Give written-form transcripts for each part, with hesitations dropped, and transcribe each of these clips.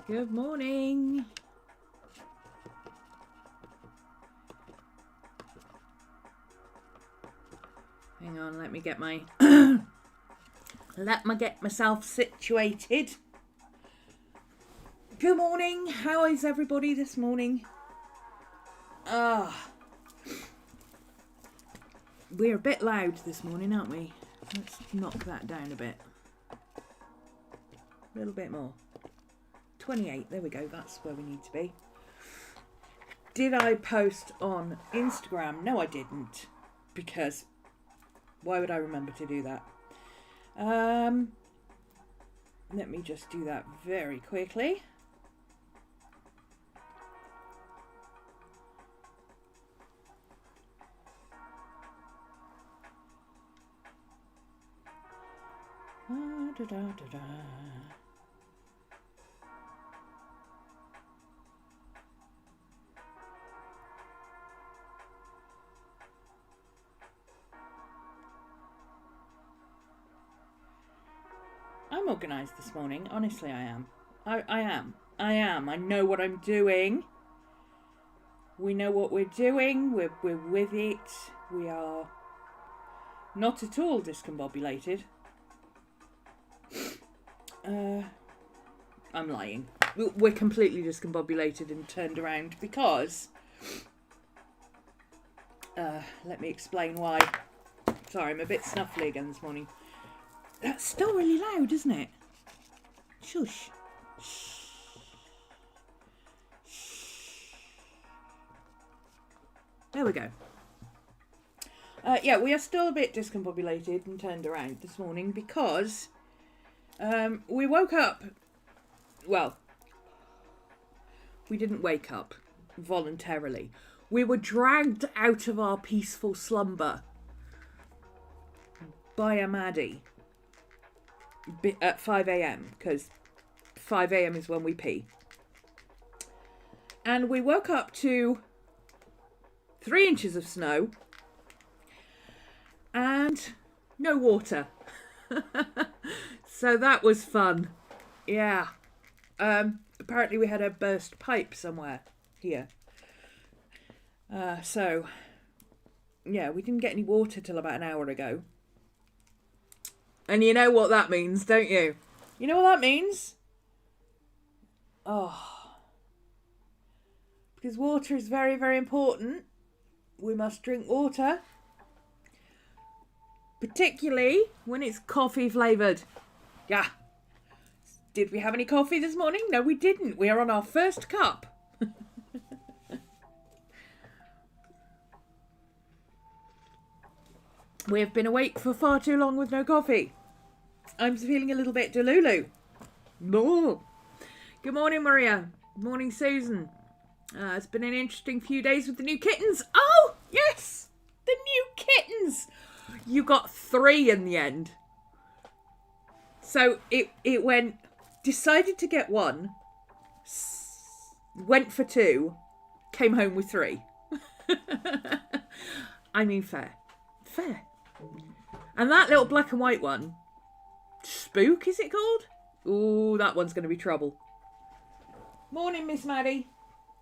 Good morning. Hang on, let me get my get myself situated. Good morning. How is everybody this morning? We're a bit loud this morning, aren't we? Let's knock that down a bit. A little bit more. 28, there we go, that's where we need to be. Did I post on Instagram? No, I didn't. Because why would I remember to do that? Let me just do that very quickly. I'm organised this morning. Honestly, I am. I am. I know what I'm doing. We know what we're doing. We're with it. We are not at all discombobulated. I'm lying. We're completely discombobulated and turned around because... let me explain why. Sorry, I'm a bit snuffly again this morning. That's still really loud, isn't it? Shush. There we go. Yeah, we are still a bit discombobulated and turned around this morning because we woke up. Well, we didn't wake up voluntarily. We were dragged out of our peaceful slumber by a Maddie at 5 a.m. because 5 a.m. is when we pee. And we woke up to 3 inches of snow and no water. So that was fun. Yeah. Apparently we had a burst pipe somewhere here. So, yeah, we didn't get any water till about an hour ago. And you know what that means, don't you? You know what that means? Oh. Because water is very, very important. We must drink water. Particularly when it's coffee flavoured. Yeah. Did we have any coffee this morning? No, we didn't. We are on our first cup. We have been awake for far too long with no coffee. I'm feeling a little bit delulu. No. Good morning, Maria. Good morning, Susan. It's been an interesting few days with the new kittens. Oh, yes! The new kittens! You got 3 in the end. So it went, decided to get 1, went for 2, came home with 3. I mean, fair. Fair. And that little black and white one, Spook, is it called? Ooh, that one's going to be trouble. Morning, Miss Maddie.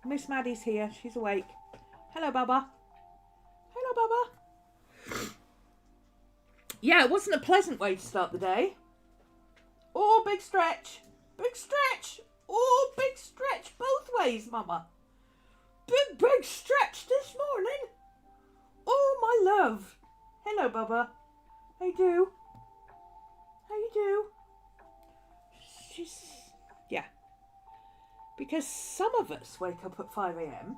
Miss Maddie's here. She's awake. Hello, Baba. Hello, Baba. Yeah, it wasn't a pleasant way to start the day. Oh, big stretch. Big stretch. Oh, big stretch both ways, Mama. Big stretch this morning. Oh, my love. Hello, Bubba. How you do? How you do? She's... Yeah. Because some of us wake up at 5 a.m.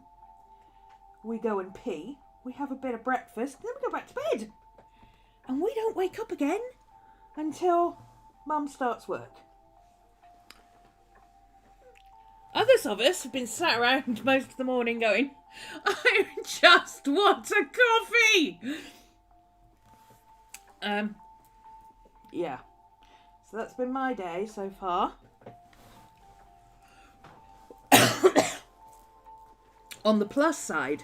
We go and pee. We have a bit of breakfast. Then we go back to bed. And we don't wake up again until Mum starts work. Others of us have been sat around most of the morning going, I just want a coffee. Yeah. So that's been my day so far. On the plus side,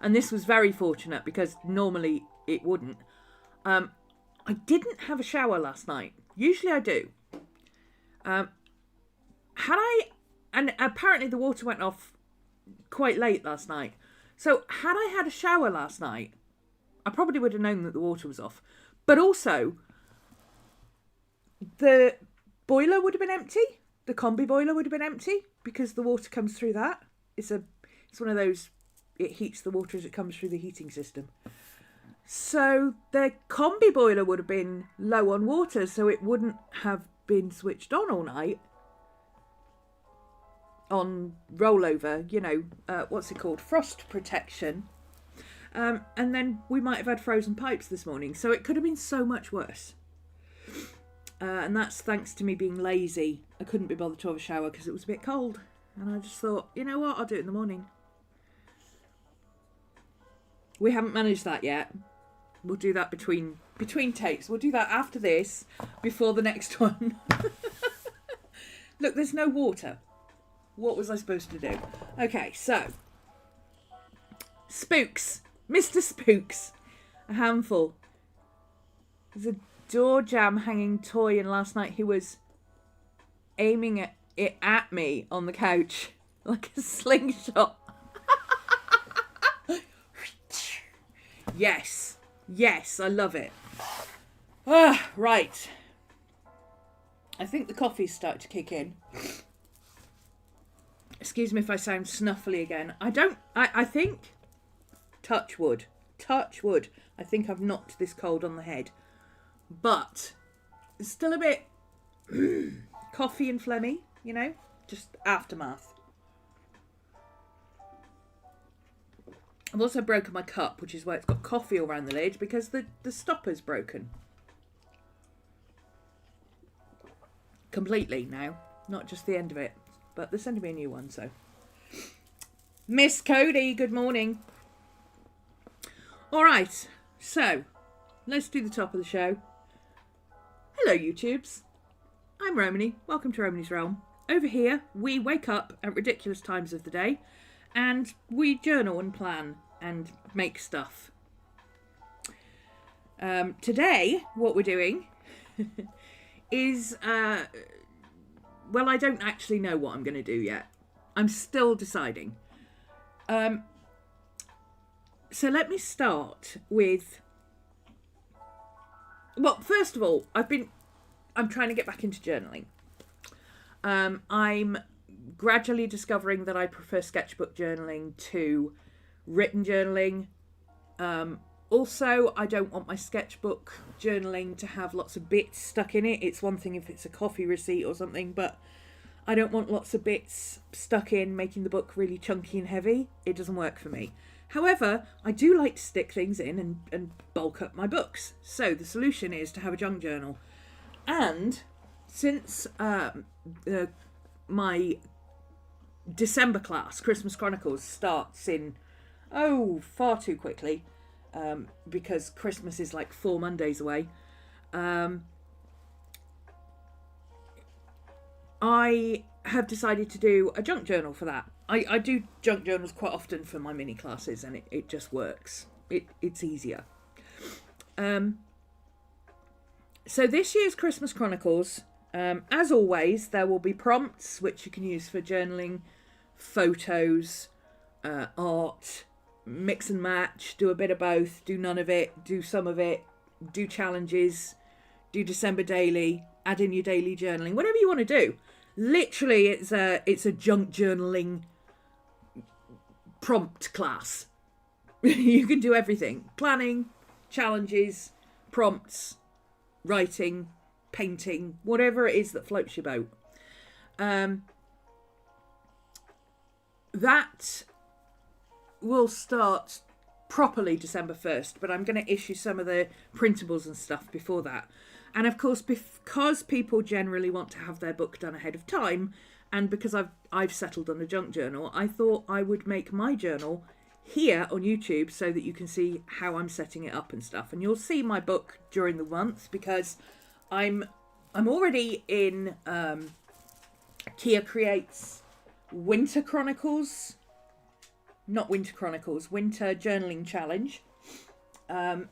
and this was very fortunate because normally it wouldn't, I didn't have a shower last night. Usually I do. Had I and apparently the water went off quite late last night. So had I had a shower last night, I probably would have known that the water was off. But also, the boiler would have been empty. The combi boiler would have been empty because the water comes through that. It's one of those, it heats the water as it comes through the heating system. So the combi boiler would have been low on water, so it wouldn't have been switched on all night on rollover, you know, what's it called? Frost protection. And then we might have had frozen pipes this morning. So it could have been so much worse. And that's thanks to me being lazy. I couldn't be bothered to have a shower because it was a bit cold. And I just thought, you know what, I'll do it in the morning. We haven't managed that yet. We'll do that between takes. We'll do that after this, before the next one. Look, there's no water. What was I supposed to do? Okay, so. Spooks. Mr. Spooks. A handful. There's a door jamb hanging toy, and last night he was aiming it at me on the couch like a slingshot. Yes. Yes, I love it. Right. I think the coffee's started to kick in. Excuse me if I sound snuffly again. I think, touch wood, I think I've knocked this cold on the head. But it's still a bit coffee and phlegmy, you know, just aftermath. I've also broken my cup, which is why it's got coffee all around the lid, because the stopper's broken. Completely now, not just the end of it. But they're sending me a new one, so. Miss Cody, good morning. All right, so let's do the top of the show. Hello, YouTubes. I'm Romany. Welcome to RhomanysRealm. Over here, we wake up at ridiculous times of the day and we journal and plan and make stuff. Today, what we're doing is... well, I don't actually know what I'm going to do yet. I'm still deciding. So let me start with... Well, first of all, I'm trying to get back into journaling. I'm gradually discovering that I prefer sketchbook journaling to written journaling. Also, I don't want my sketchbook journaling to have lots of bits stuck in it. It's one thing if it's a coffee receipt or something, but I don't want lots of bits stuck in, making the book really chunky and heavy. It doesn't work for me. However, I do like to stick things in and bulk up my books. So the solution is to have a junk journal. And since my December class, Christmas Chronicles, starts in, far too quickly, because Christmas is like 4 Mondays away, I have decided to do a junk journal for that. I do junk journals quite often for my mini classes, and it just works. It's easier. So this year's Christmas Chronicles, as always, there will be prompts which you can use for journaling, photos, art, mix and match, do a bit of both, do none of it, do some of it, do challenges, do December daily, add in your daily journaling, whatever you want to do. Literally, it's a junk journaling prompt class. You can do everything. Planning, challenges, prompts, writing, painting, whatever it is that floats your boat. That will start properly December 1st, but I'm going to issue some of the printables and stuff before that. And of course, because people generally want to have their book done ahead of time, and because I've settled on a junk journal, I thought I would make my journal here on YouTube so that you can see how I'm setting it up and stuff. And you'll see my book during the month, because I'm already in Kia Creates Winter Chronicles. Not Winter Chronicles, Winter Journaling Challenge. And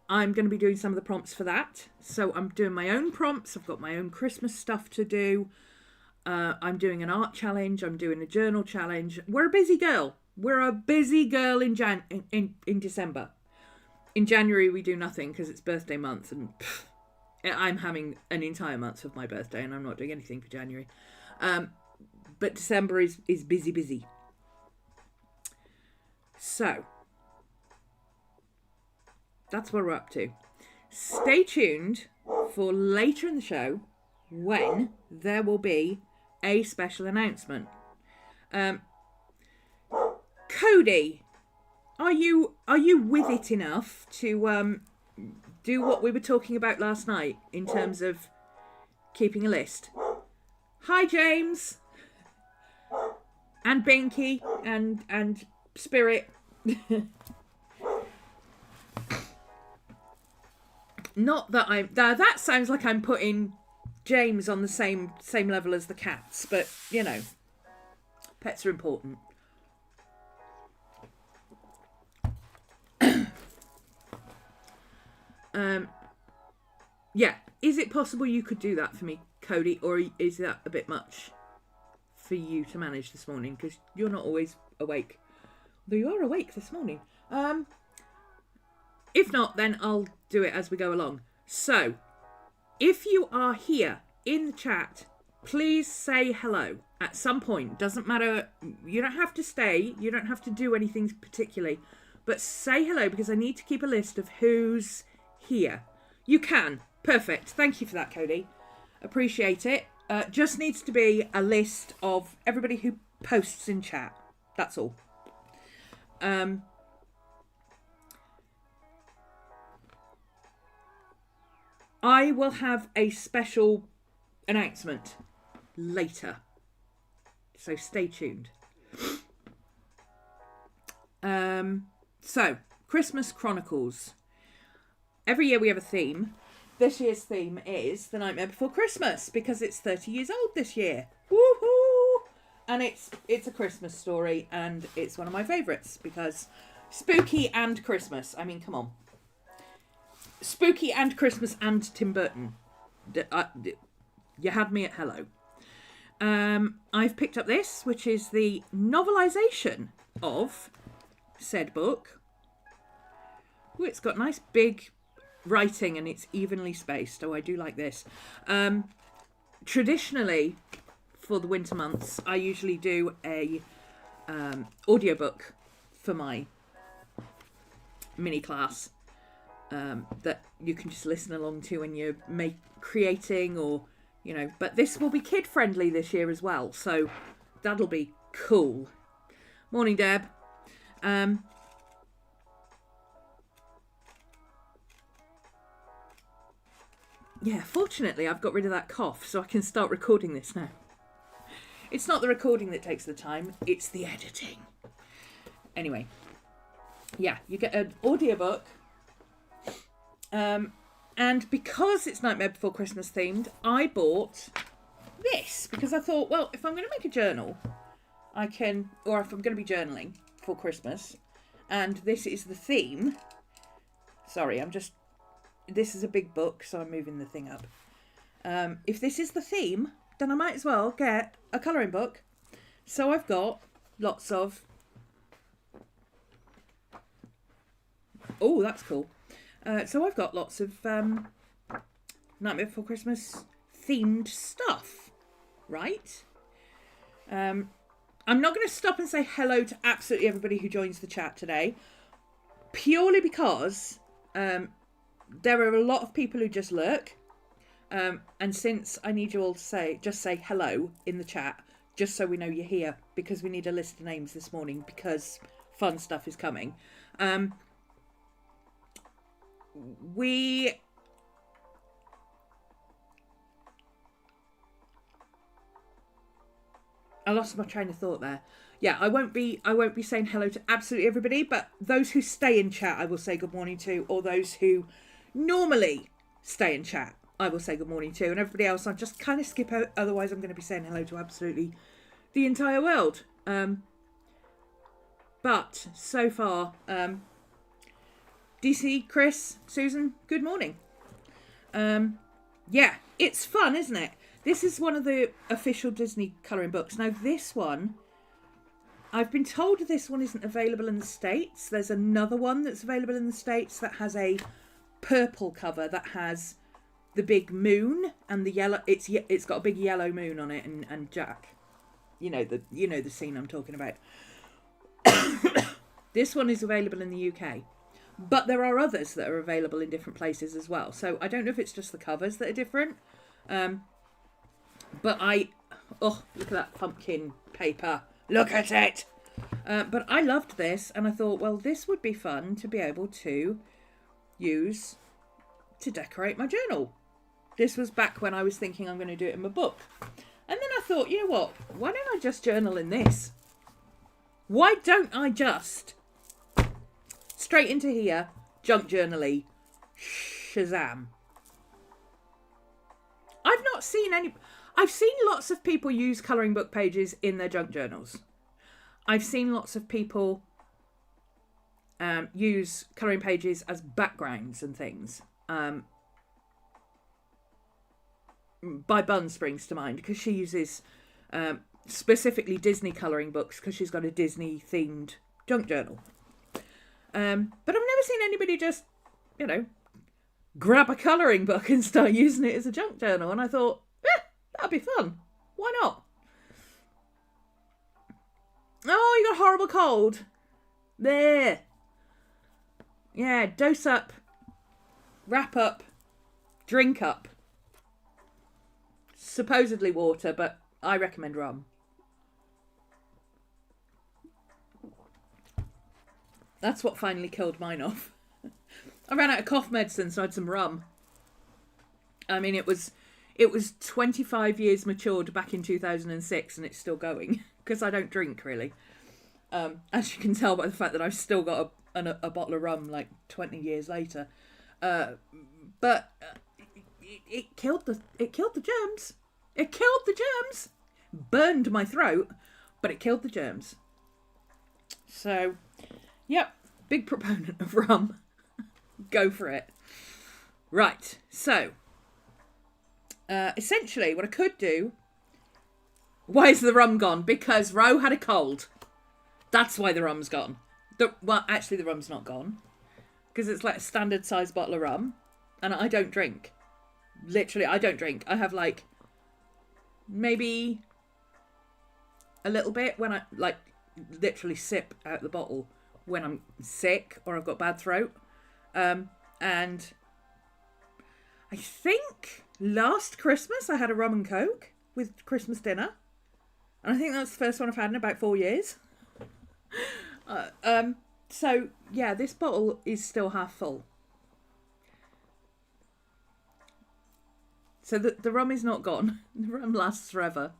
I'm going to be doing some of the prompts for that. So I'm doing my own prompts. I've got my own Christmas stuff to do. I'm doing an art challenge. I'm doing a journal challenge. We're a busy girl. We're a busy girl in December. In January, we do nothing because it's birthday month. And I'm having an entire month of my birthday and I'm not doing anything for January. But December is busy. So, that's what we're up to. Stay tuned for later in the show when there will be a special announcement. Cody, are you with it enough to do what we were talking about last night in terms of keeping a list? Hi, James. And Binky and Spirit. Not that that sounds like I'm putting James on the same level as the cats, but you know, pets are important. Yeah, is it possible you could do that for me, Cody, or is that a bit much for you to manage this morning? Because you're not always awake. Though you are awake this morning. If not, then I'll do it as we go along. So, if you are here in the chat, please say hello at some point. Doesn't matter. You don't have to stay. You don't have to do anything particularly. But say hello because I need to keep a list of who's here. You can. Perfect. Thank you for that, Cody. Appreciate it. Just needs to be a list of everybody who posts in chat. That's all. I will have a special announcement later. So stay tuned. So, Christmas Chronicles. Every year we have a theme. This year's theme is The Nightmare Before Christmas because it's 30 years old this year. Woohoo! And it's a Christmas story and it's one of my favourites because spooky and Christmas. I mean, come on. Spooky and Christmas and Tim Burton. You had me at hello. I've picked up this, which is the novelisation of said book. Ooh, it's got nice big writing and it's evenly spaced. Oh, I do like this. Traditionally, for the winter months, I usually do a audiobook for my mini class that you can just listen along to when you're creating or, you know. But this will be kid friendly this year as well, so that'll be cool. Morning, Deb. Yeah, fortunately, I've got rid of that cough, so I can start recording this now. It's not the recording that takes the time, it's the editing. Anyway, yeah, you get an audiobook. And because it's Nightmare Before Christmas themed, I bought this because I thought, well, if I'm going to make a journal, I can, or if I'm going to be journaling for Christmas, and this is the theme. Sorry, this is a big book, so I'm moving the thing up. If this is the theme, then I might as well get a colouring book. So I've got lots of... Oh, that's cool. So I've got lots of Nightmare Before Christmas themed stuff, right? I'm not going to stop and say hello to absolutely everybody who joins the chat today, purely because... there are a lot of people who just lurk, and since I need you all to just say hello in the chat, just so we know you're here, because we need a list of names this morning, because fun stuff is coming. I lost my train of thought there. Yeah, I won't be saying hello to absolutely everybody, but those who stay in chat, I will say good morning to, or those who normally stay in chat, I will say good morning to, and everybody else I'll just kind of skip out, otherwise I'm going to be saying hello to absolutely the entire world. But so far, DC, Chris, Susan, good morning. Yeah, it's fun, isn't it? This is one of the official Disney colouring books. Now this one, I've been told this one isn't available in the States. There's another one that's available in the States that has a purple cover that has the big moon and the yellow. It's got a big yellow moon on it and Jack. You know the scene I'm talking about. This one is available in the UK. But there are others that are available in different places as well. So I don't know if it's just the covers that are different. But look at that pumpkin paper. Look at it! But I loved this, and I thought, well, this would be fun to be able to use to decorate my journal. This was back when I was thinking I'm going to do it in my book. And then I thought, you know what? Why don't I just journal in this? Why don't I just straight into here, junk journal-y, Shazam. I've seen lots of people use colouring book pages in their junk journals. I've seen lots of people use colouring pages as backgrounds and things. By Bun springs to mind, because she uses specifically Disney colouring books because she's got a Disney themed junk journal. But I've never seen anybody just, grab a colouring book and start using it as a junk journal. And I thought, that'd be fun. Why not? Oh, you got a horrible cold. There. Yeah, dose up, wrap up, drink up. Supposedly water, but I recommend rum. That's what finally killed mine off. I ran out of cough medicine, so I had some rum. I mean, it was 25 years matured back in 2006, and it's still going, because I don't drink, really. As you can tell by the fact that I've still got a bottle of rum, like, 20 years later. But it killed the germs. It killed the germs. Burned my throat, but it killed the germs. So, yep, big proponent of rum. Go for it. Right, so, essentially what I could do... Why is the rum gone? Because Ro had a cold. That's why the rum's gone. Well, actually the rum's not gone. Because it's like a standard size bottle of rum. And I don't drink. Literally, I don't drink. I have like... maybe a little bit when I like literally sip out the bottle when I'm sick or I've got bad throat. And I think last Christmas I had a rum and coke with Christmas dinner. And I think that's the first one I've had in about 4 years. So yeah, this bottle is still half full. So the rum is not gone. The rum lasts forever.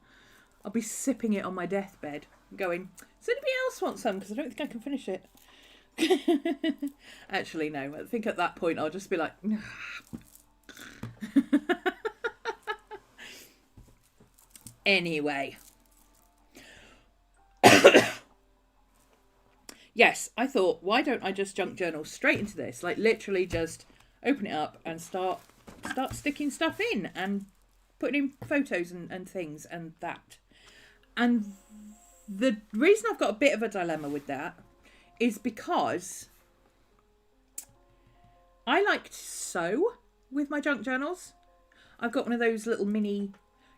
I'll be sipping it on my deathbed, going, does anybody else want some? Because I don't think I can finish it. Actually, no. I think at that point I'll just be like... Anyway. Yes, I thought, why don't I just junk journal straight into this? Like, literally just open it up and start sticking stuff in and putting in photos and things and that. And the reason I've got a bit of a dilemma with that is because I like to sew with my junk journals. I've got one of those little mini,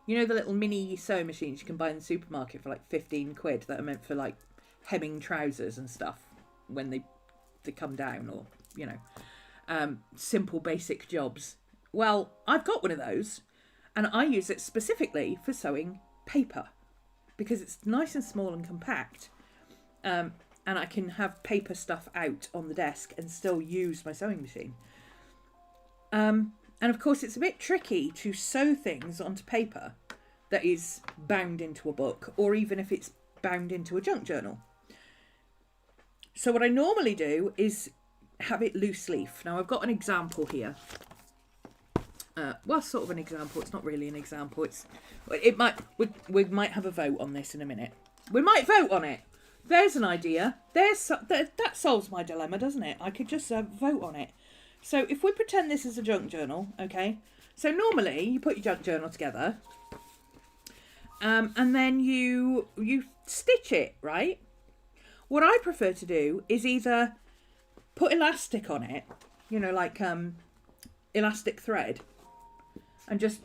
the little mini sewing machines you can buy in the supermarket for like 15 quid that are meant for like hemming trousers and stuff when they come down, or, simple basic jobs. Well, I've got one of those, and I use it specifically for sewing paper because it's nice and small and compact, and I can have paper stuff out on the desk and still use my sewing machine. And of course, it's a bit tricky to sew things onto paper that is bound into a book, or even if it's bound into a junk journal. So what I normally do is have it loose leaf. Now, I've got an example here. Well, sort of an example. It's not really an example. We might have a vote on this in a minute. We might vote on it. There's an idea. That solves my dilemma, doesn't it? I could just vote on it. So if we pretend this is a junk journal, okay? So normally you put your junk journal together and then you stitch it, right? What I prefer to do is either put elastic on it, you know, like elastic thread, and just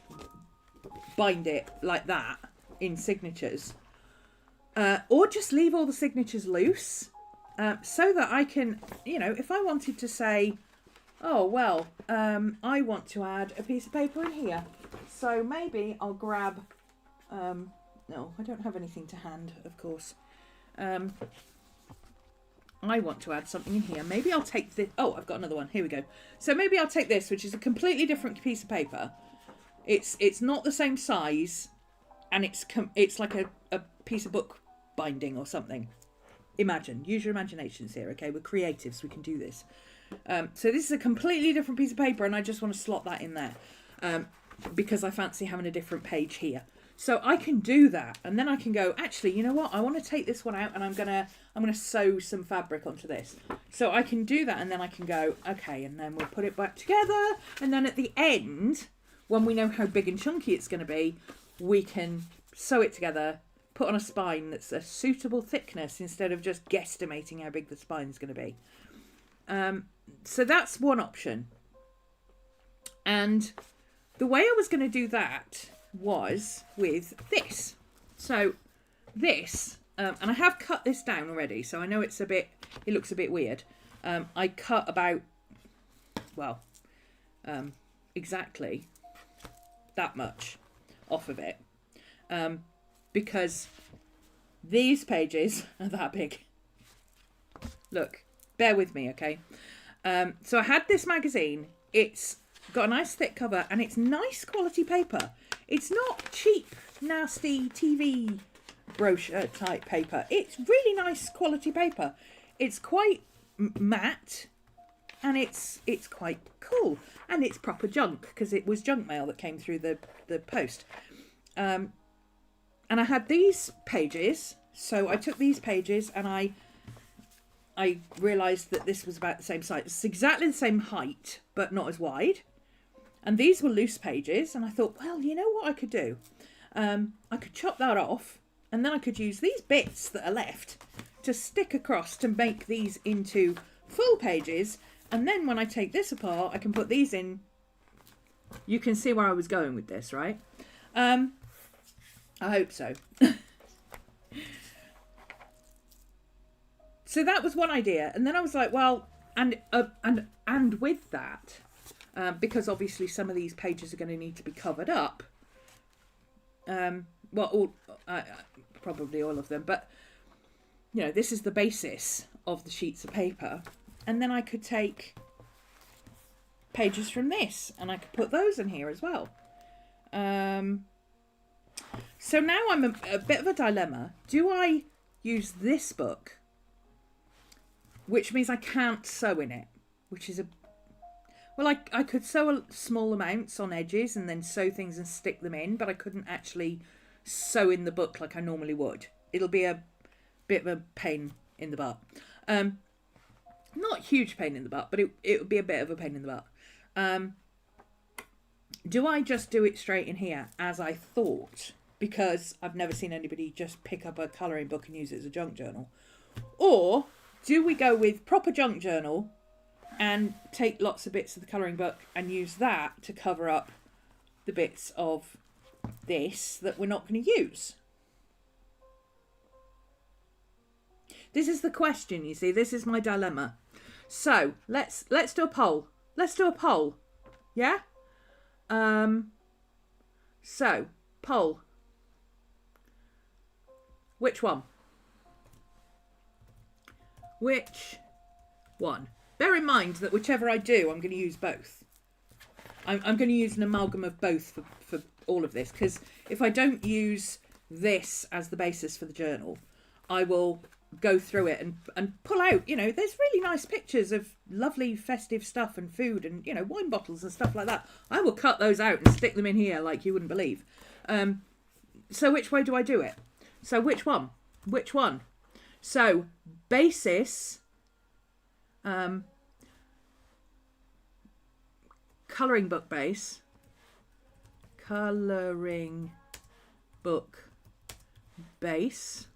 bind it like that in signatures, or just leave all the signatures loose, so that I can, you know, if I wanted to say, oh well, I want to add a piece of paper in here, so maybe I'll grab no, I don't have anything to hand, of course. I want to add something in here. Maybe I'll take this. Oh, I've got another one. Here we go. So maybe I'll take this, which is a completely different piece of paper. It's not the same size, and it's like a piece of book binding or something. Imagine. Use your imaginations here, okay? We're creatives. We can do this. So this is a completely different piece of paper, and I just want to slot that in there because I fancy having a different page here. So I can do that, and then I can go, actually, you know what? I want to take this one out, and I'm gonna sew some fabric onto this. So I can do that, and then I can go, okay, and then we'll put it back together, and then at the end, when we know how big and chunky it's going to be, we can sew it together, put on a spine that's a suitable thickness instead of just guesstimating how big the spine's going to be. So that's one option. And the way I was going to do that was with this. So this, and I have cut this down already, so I know it looks a bit weird. I cut about, well, exactly that much off of it, because these pages are that big. Look, bear with me, okay? So I had this magazine. It's got a nice thick cover, and it's nice quality paper. It's not cheap, nasty TV brochure type paper. It's really nice quality paper. It's quite matte, and it's quite cool, and it's proper junk because it was junk mail that came through the post. And I had these pages, so I took these pages and I realised that this was about the same size. It's exactly the same height, but not as wide. And these were loose pages, and I thought, well, you know what I could do? I could chop that off, and then I could use these bits that are left to stick across to make these into full pages, and then when I take this apart, I can put these in. You can see where I was going with this, right? I hope so. So that was one idea, and then I was like, well, and with that, because obviously some of these pages are going to need to be covered up. Well, probably all of them, but you know, this is the basis of the sheets of paper, and then I could take pages from this, and I could put those in here as well. So now I'm a bit of a dilemma. Do I use this book, which means I can't sew in it, which is well, I could sew small amounts on edges and then sew things and stick them in, but I couldn't actually sew in the book like I normally would. It'll be a bit of a pain in the butt. Not a huge pain in the butt, but it would be a bit of a pain in the butt. Do I just do it straight in here, as I thought? Because I've never seen anybody just pick up a colouring book and use it as a junk journal. Or do we go with proper junk journal and take lots of bits of the colouring book and use that to cover up the bits of this that we're not going to use? This is the question, you see. This is my dilemma. So let's do a poll. Let's do a poll. Yeah? So, poll. Which one? Which one? Bear in mind that whichever I do, I'm going to use both. I'm going to use an amalgam of both for all of this, because if I don't use this as the basis for the journal, I will go through it and pull out, you know, there's really nice pictures of lovely festive stuff and food and, you know, wine bottles and stuff like that. I will cut those out and stick them in here like you wouldn't believe. So which way do I do it? So which one? Which one? So basis, colouring book base, colouring book base,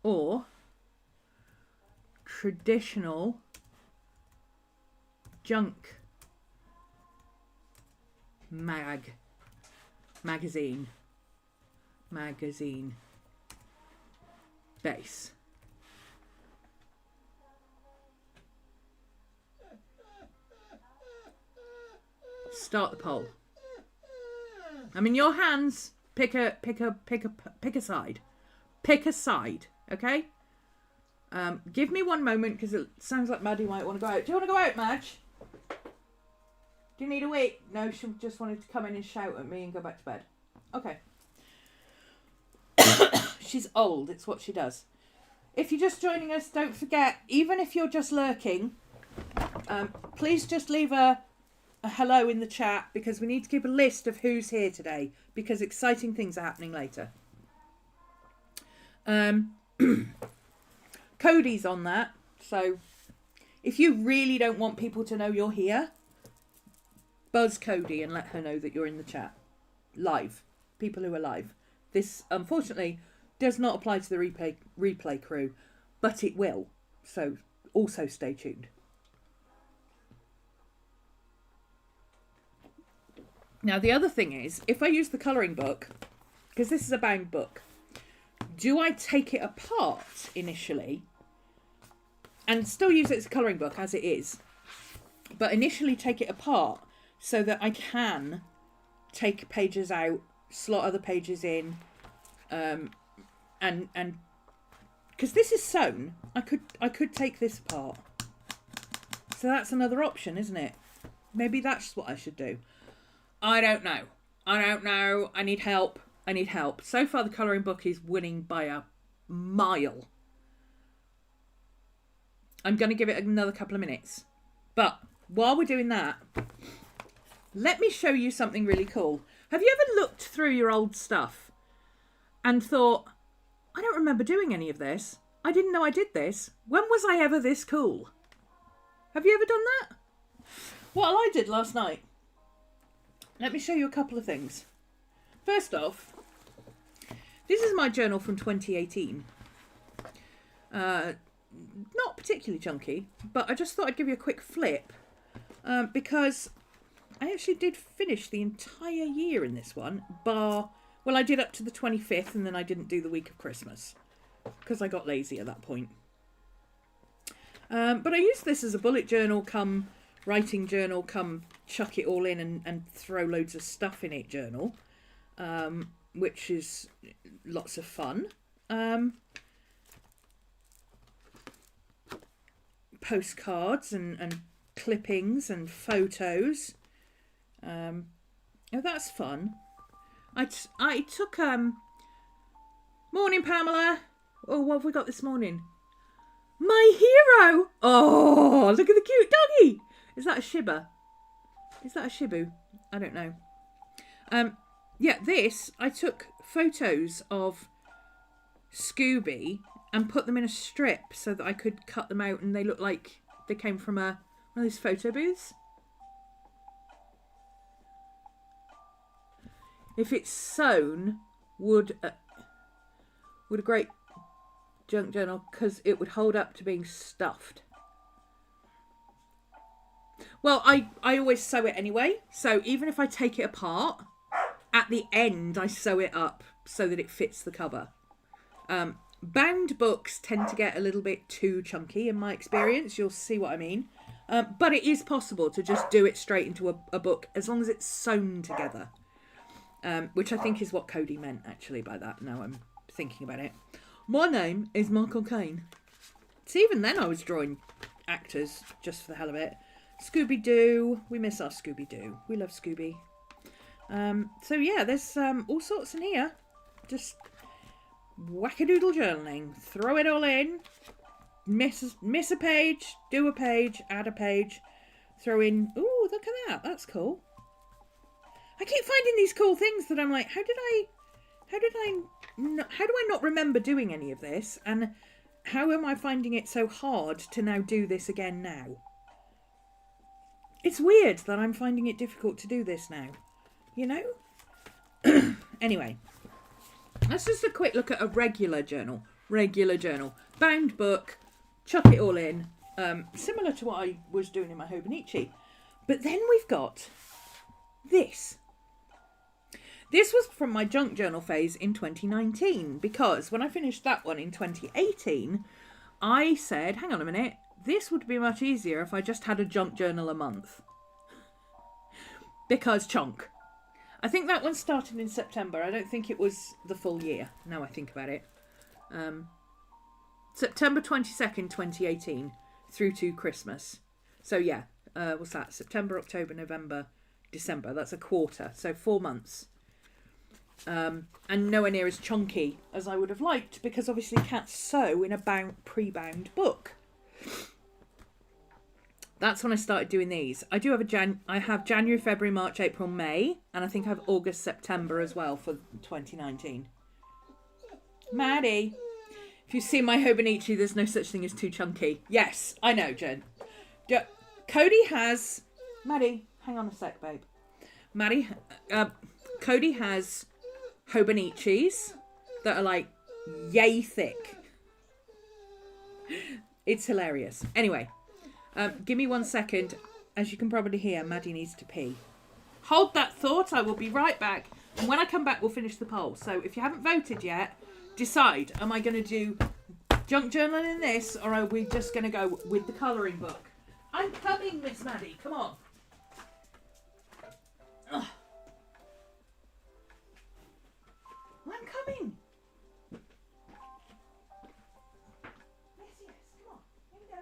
or traditional junk magazine base. Start the poll. I'm in your hands. Pick a side. Pick a side, okay? Give me one moment because it sounds like Maddie might want to go out. Do you want to go out, Madge? Do you need a wait? No, she just wanted to come in and shout at me and go back to bed. Okay. She's old. It's what she does. If you're just joining us, don't forget, even if you're just lurking, please just leave a hello in the chat because we need to keep a list of who's here today because exciting things are happening later. Cody's on that, so if you really don't want people to know you're here, buzz Cody and let her know that you're in the chat. Live. People who are live. This, unfortunately, does not apply to the replay crew, but it will. So also stay tuned. Now, the other thing is, if I use the colouring book, because this is a bound book, do I take it apart initially and still use it as a colouring book as it is, but initially take it apart so that I can take pages out, slot other pages in, and because this is sewn, I could take this apart. So that's another option, isn't it? Maybe that's what I should do. I don't know. I need help. So far, the colouring book is winning by a mile. I'm going to give it another couple of minutes. But while we're doing that, let me show you something really cool. Have you ever looked through your old stuff and thought, I don't remember doing any of this. I didn't know I did this. When was I ever this cool? Have you ever done that? What I did last night. Let me show you a couple of things. First off, this is my journal from 2018. Not particularly chunky, but I just thought I'd give you a quick flip because I actually did finish the entire year in this one, well, I did up to the 25th and then I didn't do the week of Christmas because I got lazy at that point. But I used this as a bullet journal come writing journal come chuck it all in and throw loads of stuff in it journal, which is lots of fun. Postcards and clippings and photos. Oh, that's fun. I took morning, Pamela. Oh, what have we got this morning? My hero. Oh, look at the cute doggy. Is that a Shiba? Is that a Shibu? I don't know. Yeah, this, I took photos of Scooby and put them in a strip so that I could cut them out and they look like they came from one of those photo booths. If it's sewn, would a great junk journal, because it would hold up to being stuffed. Well, I always sew it anyway, so even if I take it apart, at the end I sew it up so that it fits the cover. Bound books tend to get a little bit too chunky in my experience, you'll see what I mean. But it is possible to just do it straight into a book as long as it's sewn together. Which I think is what Cody meant actually by that, now I'm thinking about it. My name is Michael Caine. So even then I was drawing actors just for the hell of it. Scooby-Doo. We miss our Scooby-Doo. We love Scooby. So yeah, there's all sorts in here. Just wackadoodle journaling. Throw it all in. Miss a page. Do a page. Add a page. Throw in... Ooh, look at that. That's cool. I keep finding these cool things that I'm like, how do I not remember doing any of this? And how am I finding it so hard to now do this again now? It's weird that I'm finding it difficult to do this now. You know? Anyway. Let's just a quick look at a regular journal. Regular journal. Bound book. Chuck it all in. Similar to what I was doing in my Hobonichi. But then we've got this. This was from my junk journal phase in 2019, because when I finished that one in 2018, I said, hang on a minute, this would be much easier if I just had a junk journal a month. Because chunk. I think that one started in September. I don't think it was the full year, now I think about it. September 22nd, 2018, through to Christmas. So yeah, what's that? September, October, November, December. That's a quarter, so 4 months. And nowhere near as chunky as I would have liked, because obviously cats sew in a pre-bound book. That's when I started doing these. I do have I have January, February, March, April, May, and I think I have August, September as well for 2019. Maddie, if you see my Hobonichi, there's no such thing as too chunky. Yes, I know, Jen. Cody has... Maddie, hang on a sec, babe. Cody has Hobonichis that are like yay thick. It's hilarious. Anyway, give me 1 second. As you can probably hear, Maddie needs to pee. Hold that thought. I will be right back. And when I come back, we'll finish the poll. So if you haven't voted yet, decide. Am I going to do junk journal in this, or are we just going to go with the colouring book? I'm coming, Miss Maddie. Come on. Ugh. I'm coming. Yes, come on. Here we go.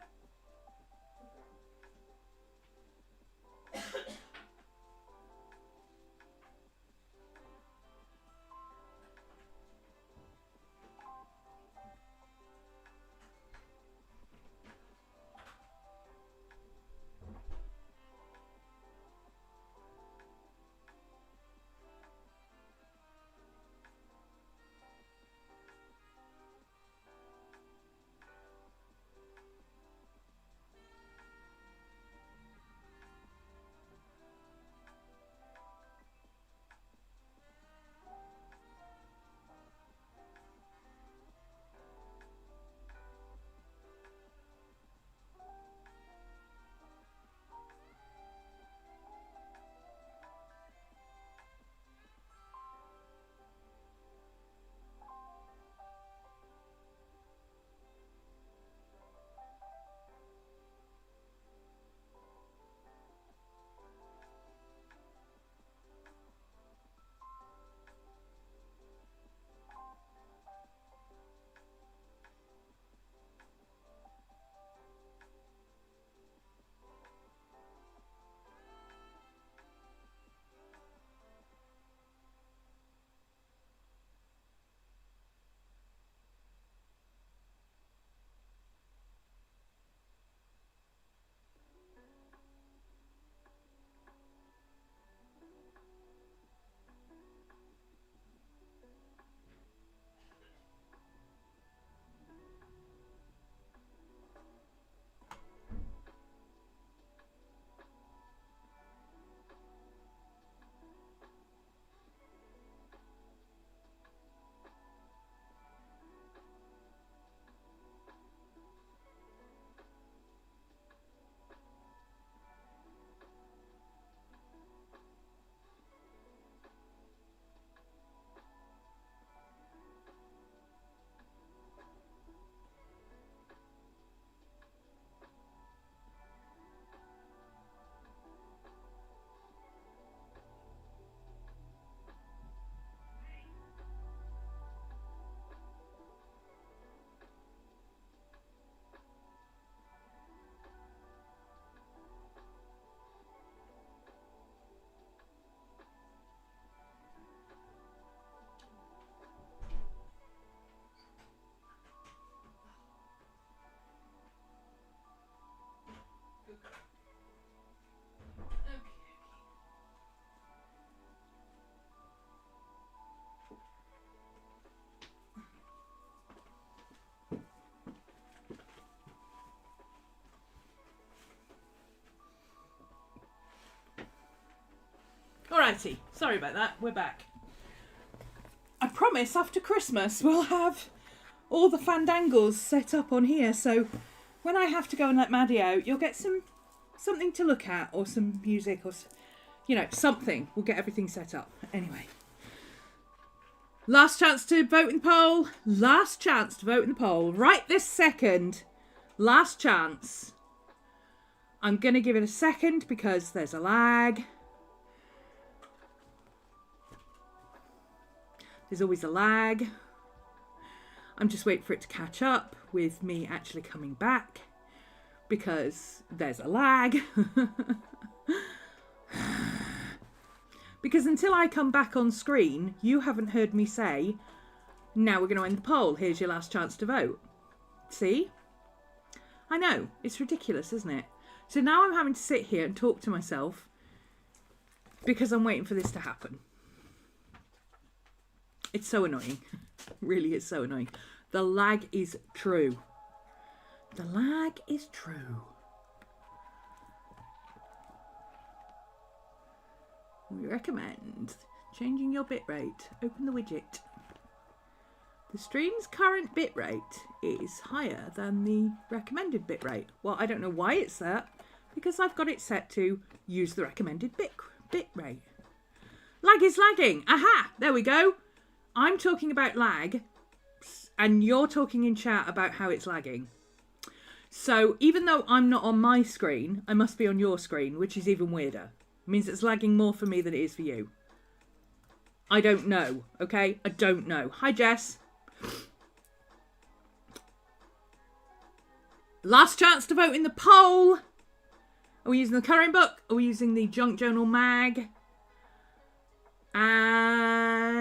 Alrighty, sorry about that, we're back. I promise after Christmas we'll have all the fandangles set up on here. So when I have to go and let Maddie out, you'll get something to look at, or some music, or something. We'll get everything set up. Anyway. Last chance to vote in the poll. Last chance to vote in the poll. Right this second. Last chance. I'm going to give it a second because there's a lag. There's always a lag. I'm just waiting for it to catch up with me actually coming back because there's a lag. Because until I come back on screen, you haven't heard me say, now we're going to end the poll. Here's your last chance to vote. See? I know. It's ridiculous, isn't it? So now I'm having to sit here and talk to myself because I'm waiting for this to happen. It's so annoying. It really is so annoying. The lag is true. The lag is true. We recommend changing your bitrate. Open the widget. The stream's current bitrate is higher than the recommended bitrate. Well, I don't know why it's that, because I've got it set to use the recommended bitrate. Lag is lagging. Aha! There we go. I'm talking about lag, and you're talking in chat about how it's lagging. So even though I'm not on my screen, I must be on your screen, which is even weirder. It means it's lagging more for me than it is for you. I don't know, okay? I don't know. Hi, Jess. Last chance to vote in the poll. Are we using the colouring book? Are we using the Junk Journal mag? And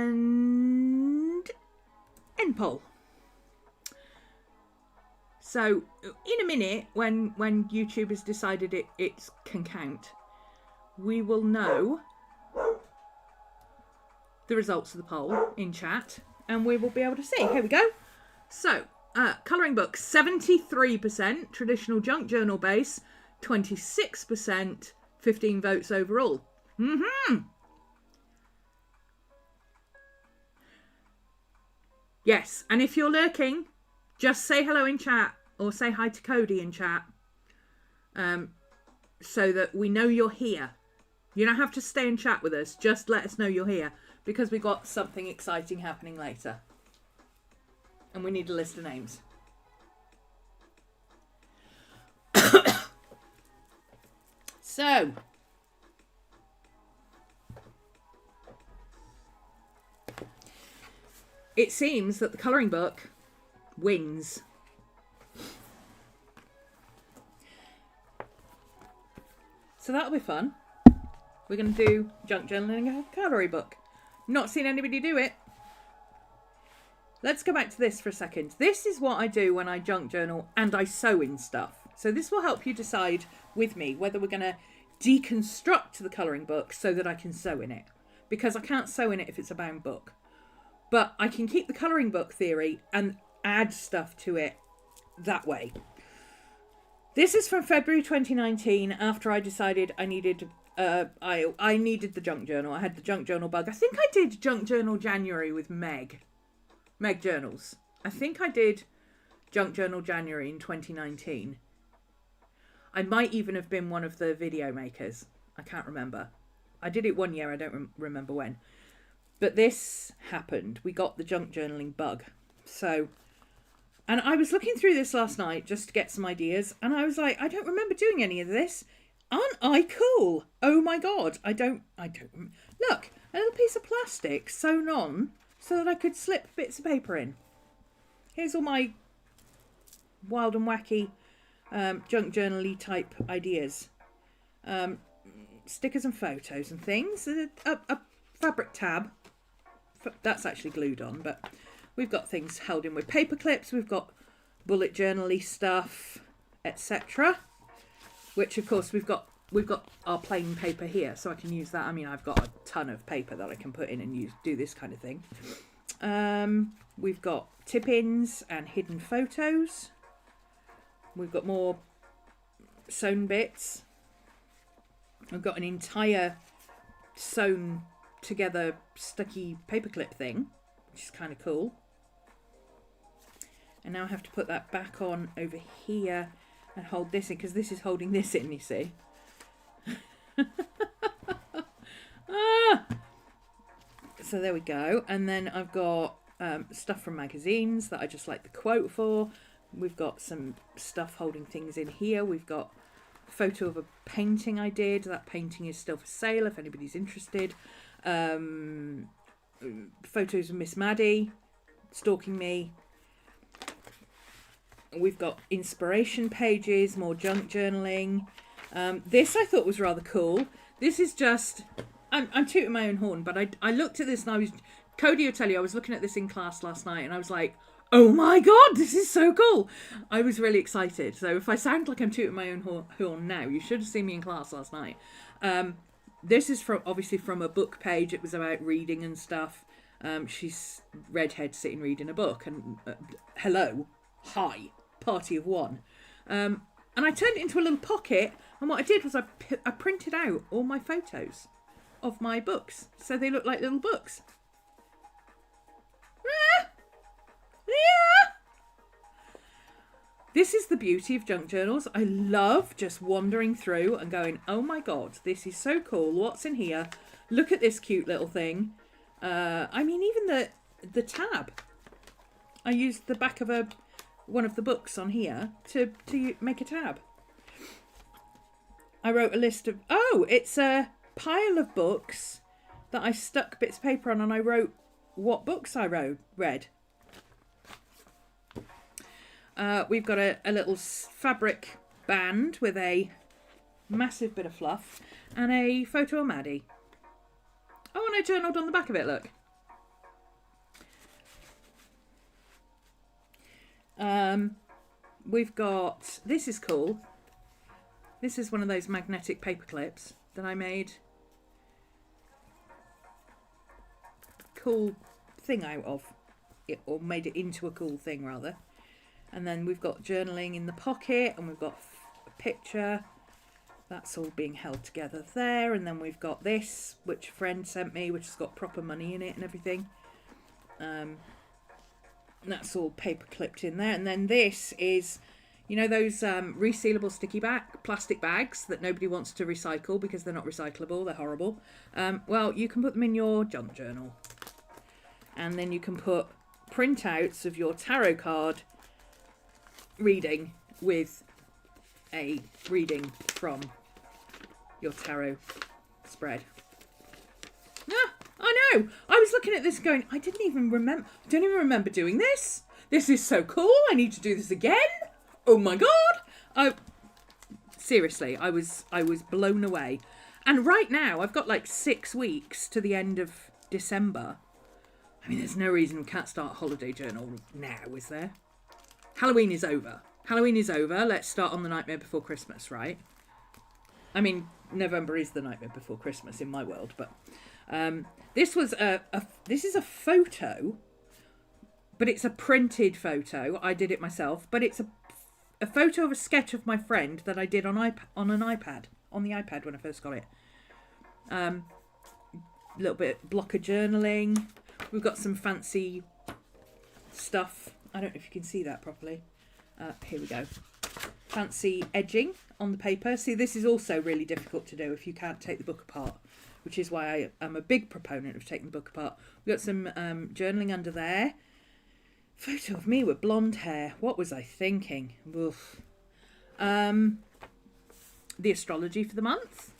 end poll. So in a minute, when YouTube has decided it can count, we will know the results of the poll in chat, and we will be able to see. Here we go. So, colouring book, 73%, traditional junk journal base, 26%, 15 votes overall. Yes, and if you're lurking, just say hello in chat, or say hi to Cody in chat, so that we know you're here. You don't have to stay and chat with us. Just let us know you're here, because we've got something exciting happening later. And we need a list of names. So, it seems that the colouring book wins. So that'll be fun. We're going to do junk journaling and a coloring book. Not seen anybody do it. Let's go back to this for a second. This is what I do when I junk journal and I sew in stuff. So this will help you decide with me whether we're going to deconstruct the colouring book so that I can sew in it. Because I can't sew in it if it's a bound book. But I can keep the colouring book theory and add stuff to it that way. This is from February 2019, after I decided I needed I needed the junk journal. I had the junk journal bug. I think I did junk journal January with Meg Journals. I think I did junk journal January in 2019. I might even have been one of the video makers. I can't remember. I did it one year. I don't remember when. But this happened. We got the junk journaling bug. So, and I was looking through this last night just to get some ideas, and I was like, I don't remember doing any of this. Aren't I cool? Oh my God. I don't. Look, a little piece of plastic sewn on so that I could slip bits of paper in. Here's all my wild and wacky junk journal-y type ideas. Stickers and photos and things. A fabric tab. That's actually glued on, but we've got things held in with paper clips. We've got bullet journal-y stuff, etc. Which, of course, we've got our plain paper here, so I can use that. I mean, I've got a ton of paper that I can put in and do this kind of thing. We've got tip-ins and hidden photos. We've got more sewn bits. I've got an entire sewn together sticky paperclip thing which is kind of cool. And now I have to put that back on over here and hold this in, because this is holding this in, you see. So there we go. And then I've got stuff from magazines that I just like the quote for. We've got some stuff holding things in here. We've got a photo of a painting I did. That painting is still for sale if anybody's interested. Photos of Miss Maddie stalking me. We've got inspiration pages, more junk journaling. This I thought was rather cool. This is just... I'm tooting my own horn, but I looked at this and Cody will tell you, I was looking at this in class last night and I was like, oh my God, this is so cool. I was really excited. So if I sound like I'm tooting my own horn now, you should have seen me in class last night. This is obviously from a book page. It was about reading and stuff. She's redhead sitting reading a book and hello, hi, party of one. And I turned it into a little pocket, and what I did was I printed out all my photos of my books, so they look like little books. This is the beauty of junk journals. I love just wandering through and going, oh my God, this is so cool. What's in here? Look at this cute little thing. I mean, even the tab. I used the back of one of the books on here to make a tab. I wrote a list of... Oh, it's a pile of books that I stuck bits of paper on, and I wrote what books I read. We've got a little fabric band with a massive bit of fluff and a photo of Maddie. Oh, and I journaled on the back of it, look. We've got... This is cool. This is one of those magnetic paper clips that I made cool thing out of. Or made it into a cool thing, rather. And then we've got journaling in the pocket, and we've got a picture. That's all being held together there. And then we've got this, which a friend sent me, which has got proper money in it and everything. That's all paper clipped in there. And then this is, you know, those resealable sticky plastic bags that nobody wants to recycle because they're not recyclable, they're horrible. Well, you can put them in your junk journal. And then you can put printouts of your tarot card reading with a reading from your tarot spread. I know. I was looking at this going, I don't even remember doing this. This is so cool. I need to do this again. Oh my God. Seriously, I was blown away. And right now I've got like 6 weeks to the end of December. I mean, there's no reason we can't start a holiday journal now, is there? Halloween is over. Let's start on the Nightmare Before Christmas, right? I mean, November is the Nightmare Before Christmas in my world, but this is a photo, but it's a printed photo. I did it myself, but it's a photo of a sketch of my friend that I did on the iPad when I first got it. Little bit block of journaling. We've got some fancy stuff. I don't know if you can see that properly. Here we go. Fancy edging on the paper. See, this is also really difficult to do if you can't take the book apart, which is why I am a big proponent of taking the book apart. We've got some journaling under there. Photo of me with blonde hair. What was I thinking? Oof. The astrology for the month.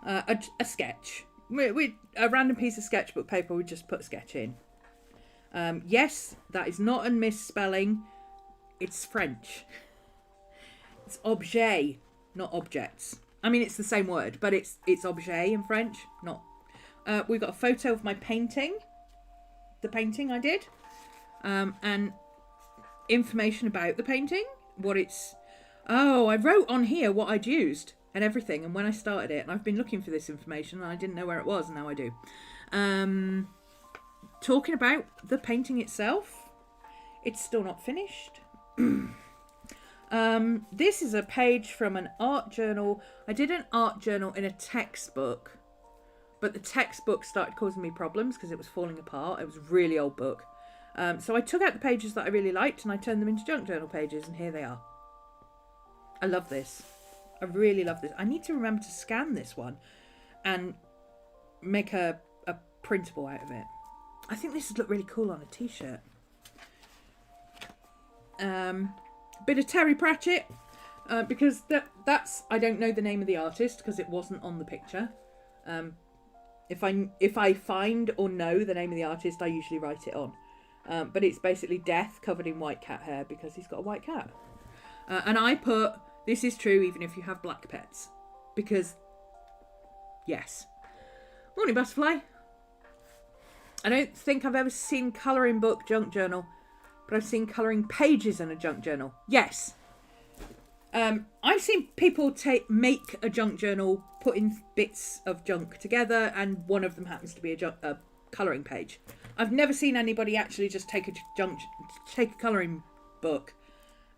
A sketch. A random piece of sketchbook paper, we just put a sketch in. Yes, that is not a misspelling. It's French. It's objet, not objects. I mean, it's the same word, but it's objet in French, not... we've got a photo of my painting. The painting I did. And information about the painting. What it's... Oh, I wrote on here what I'd used and everything, and when I started it, and I've been looking for this information, and I didn't know where it was, and now I do. Talking about the painting itself, it's still not finished. This is a page from an art journal. I did an art journal in a textbook but the textbook started causing me problems because it was falling apart. It was a really old book. So I took out the pages that I really liked and I turned them into junk journal pages, and here they are. I love this. I really love this. I need to remember to scan this one and make a printable out of it. I think this would look really cool on a t-shirt. Bit of Terry Pratchett, because that's, I don't know the name of the artist because it wasn't on the picture. If I find or know the name of the artist, I usually write it on. But it's basically death covered in white cat hair because he's got a white cat. And I put, this is true even if you have black pets. Because, yes. Morning, Butterfly. I don't think I've ever seen colouring book junk journal, but I've seen colouring pages in a junk journal. Yes. I've seen people make a junk journal, put in bits of junk together, and one of them happens to be a colouring page. I've never seen anybody actually just take a colouring book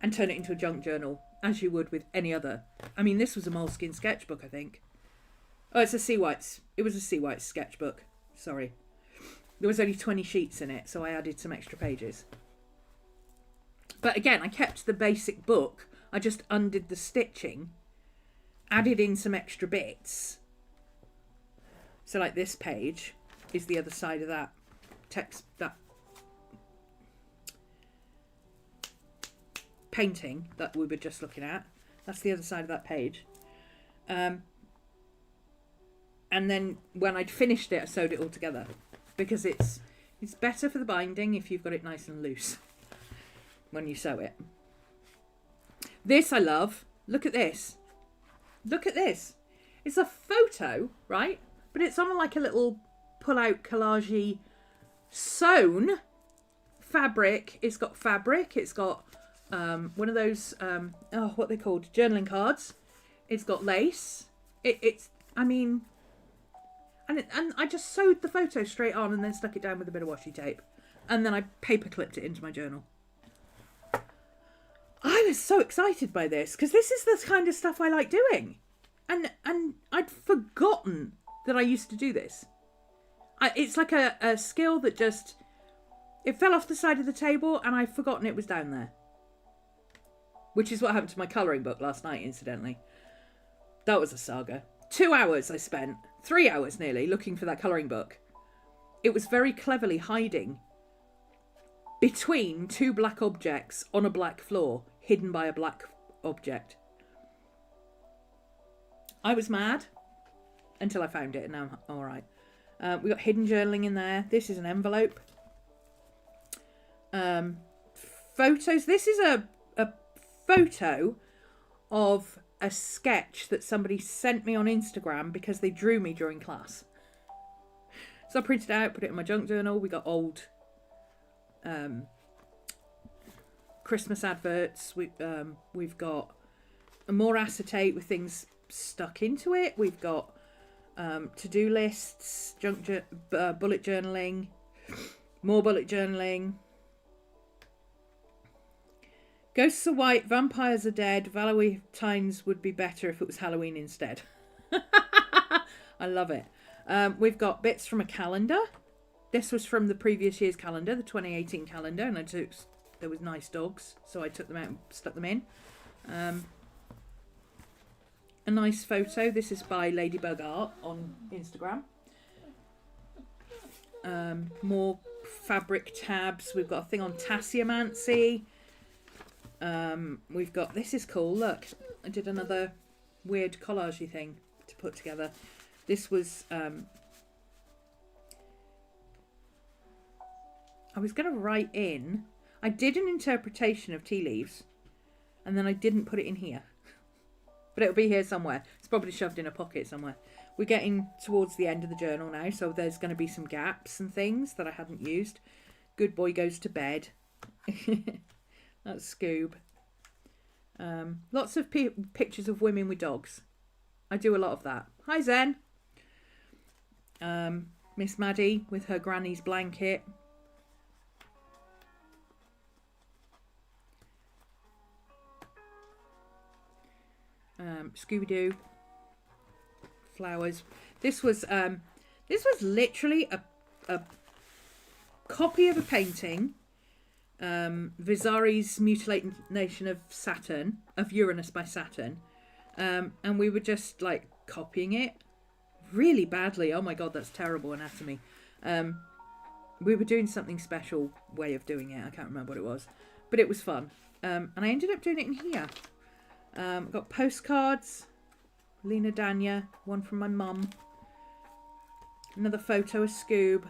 and turn it into a junk journal, as you would with any other. I mean, this was a Moleskine sketchbook, I think. Oh, it's a Sea Whites. It was a Sea Whites sketchbook. Sorry. There was only 20 sheets in it, so I added some extra pages. But again, I kept the basic book. I just undid the stitching, added in some extra bits. So like this page is the other side of that text, that painting that we were just looking at. That's the other side of that page. And then when I'd finished it, I sewed it all together because it's better for the binding if you've got it nice and loose when you sew it. This I love. Look at this. Look at this. It's a photo, right? But it's on like a little pull-out collage-y sewn fabric. It's got fabric. It's got one of those, what they called? Journaling cards. It's got lace. It's, I mean... And I just sewed the photo straight on and then stuck it down with a bit of washi tape. And then I paper clipped it into my journal. I was so excited by this because this is the kind of stuff I like doing. And I'd forgotten that I used to do this. It's like a skill that just... It fell off the side of the table and I'd forgotten it was down there. Which is what happened to my colouring book last night, incidentally. That was a saga. 2 hours I spent, 3 hours nearly, looking for that colouring book. It was very cleverly hiding between two black objects on a black floor, hidden by a black object. I was mad until I found it, and now I'm all right. We got hidden journaling in there. This is an envelope. Photos. This is a photo of a sketch that somebody sent me on Instagram because they drew me during class. So I printed it out, put it in my junk journal. We got old Christmas adverts. We've got more acetate with things stuck into it. We've got to-do lists, bullet journaling, more bullet journaling. Ghosts are white, vampires are dead, Valentines would be better if it was Halloween instead. I love it. We've got bits from a calendar. This was from the previous year's calendar, the 2018 calendar, and there was nice dogs, so I took them out and stuck them in. A nice photo. This is by Ladybug Art on Instagram. More fabric tabs. We've got a thing on tasseomancy. We've got, this is cool, look, I did another weird collage-y thing to put together. This was, I was going to write in, I did an interpretation of tea leaves, and then I didn't put it in here. But it'll be here somewhere. It's probably shoved in a pocket somewhere. We're getting towards the end of the journal now, so there's going to be some gaps and things that I hadn't used. Good boy goes to bed. That's Scoob. Lots of pictures of women with dogs. I do a lot of that. Hi, Zen. Miss Maddie with her granny's blanket. Scooby-Doo. Flowers. This was This was literally a copy of a painting, Vasari's Mutilation of Saturn, of Uranus by Saturn, and we were just like copying it really badly. Oh my god, that's terrible anatomy. We were doing something special way of doing it. I can't remember what it was, but it was fun. And I ended up doing it in here. Got postcards, Lena Dania, one from my mum, another photo of Scoob.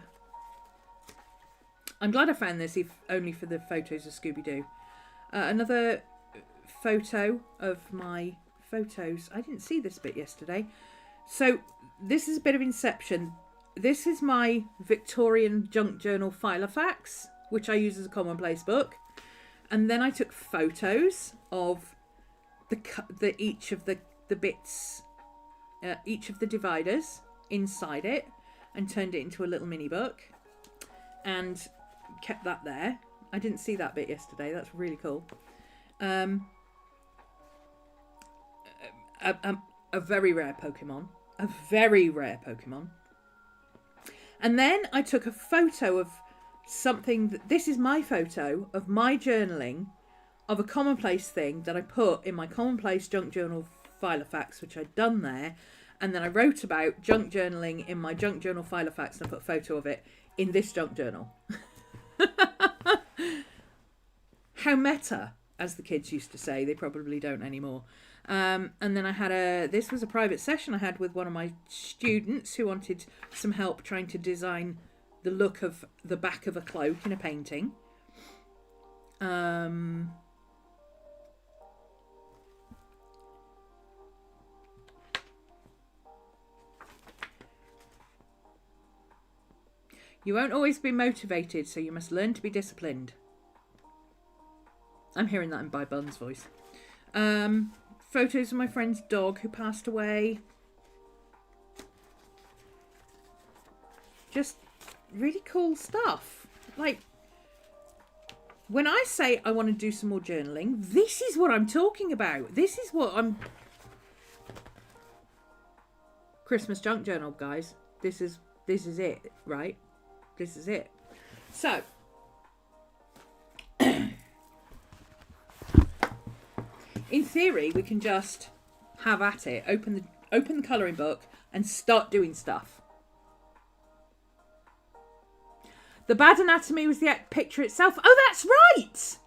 I'm glad I found this, if only for the photos of Scooby-Doo. Another photo of my photos. I didn't see this bit yesterday. So this is a bit of Inception. This is my Victorian junk journal Filofax, which I use as a commonplace book. And then I took photos of each of the bits, each of the dividers inside it, and turned it into a little mini book. And kept that there. I didn't see that bit yesterday. That's really cool. A very rare Pokemon. A very rare Pokemon. And then I took a photo of something. This is my photo of my journaling of a commonplace thing that I put in my commonplace junk journal Filofax, which I'd done there. And then I wrote about junk journaling in my junk journal Filofax, and I put a photo of it in this junk journal. How meta, as the kids used to say. They probably don't anymore. And then I had this was a private session I had with one of my students who wanted some help trying to design the look of the back of a cloak in a painting. You won't always be motivated, so you must learn to be disciplined. I'm hearing that in By Bun's voice. Photos of my friend's dog who passed away. Just really cool stuff. Like, when I say I want to do some more journaling, this is what I'm talking about. This is what I'm... Christmas junk journal, guys. This is it, right? This is it. So, in theory, we can just have at it. Open the colouring book and start doing stuff. The bad anatomy was the picture itself. Oh, that's right!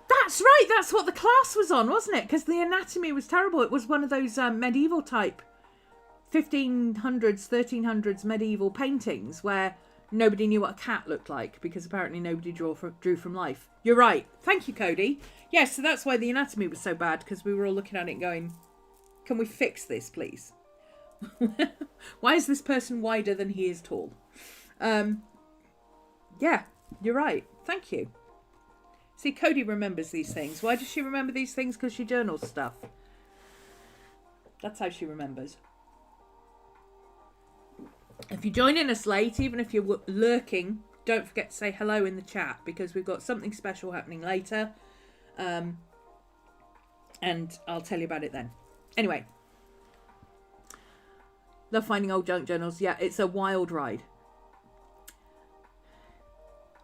That's right! That's what the class was on, wasn't it? Because the anatomy was terrible. It was one of those medieval type 1500s, 1300s medieval paintings where nobody knew what a cat looked like because apparently nobody drew from life. You're right. Thank you, Cody. Yes, so that's why the anatomy was so bad, because we were all looking at it going, can we fix this, please? Why is this person wider than he is tall? Yeah, you're right. Thank you. See, Cody remembers these things. Why does she remember these things? Because she journals stuff. That's how she remembers. If you're joining us late, even if you're lurking, don't forget to say hello in the chat, because we've got something special happening later. And I'll tell you about it then. Anyway. Love finding old junk journals. Yeah, it's a wild ride.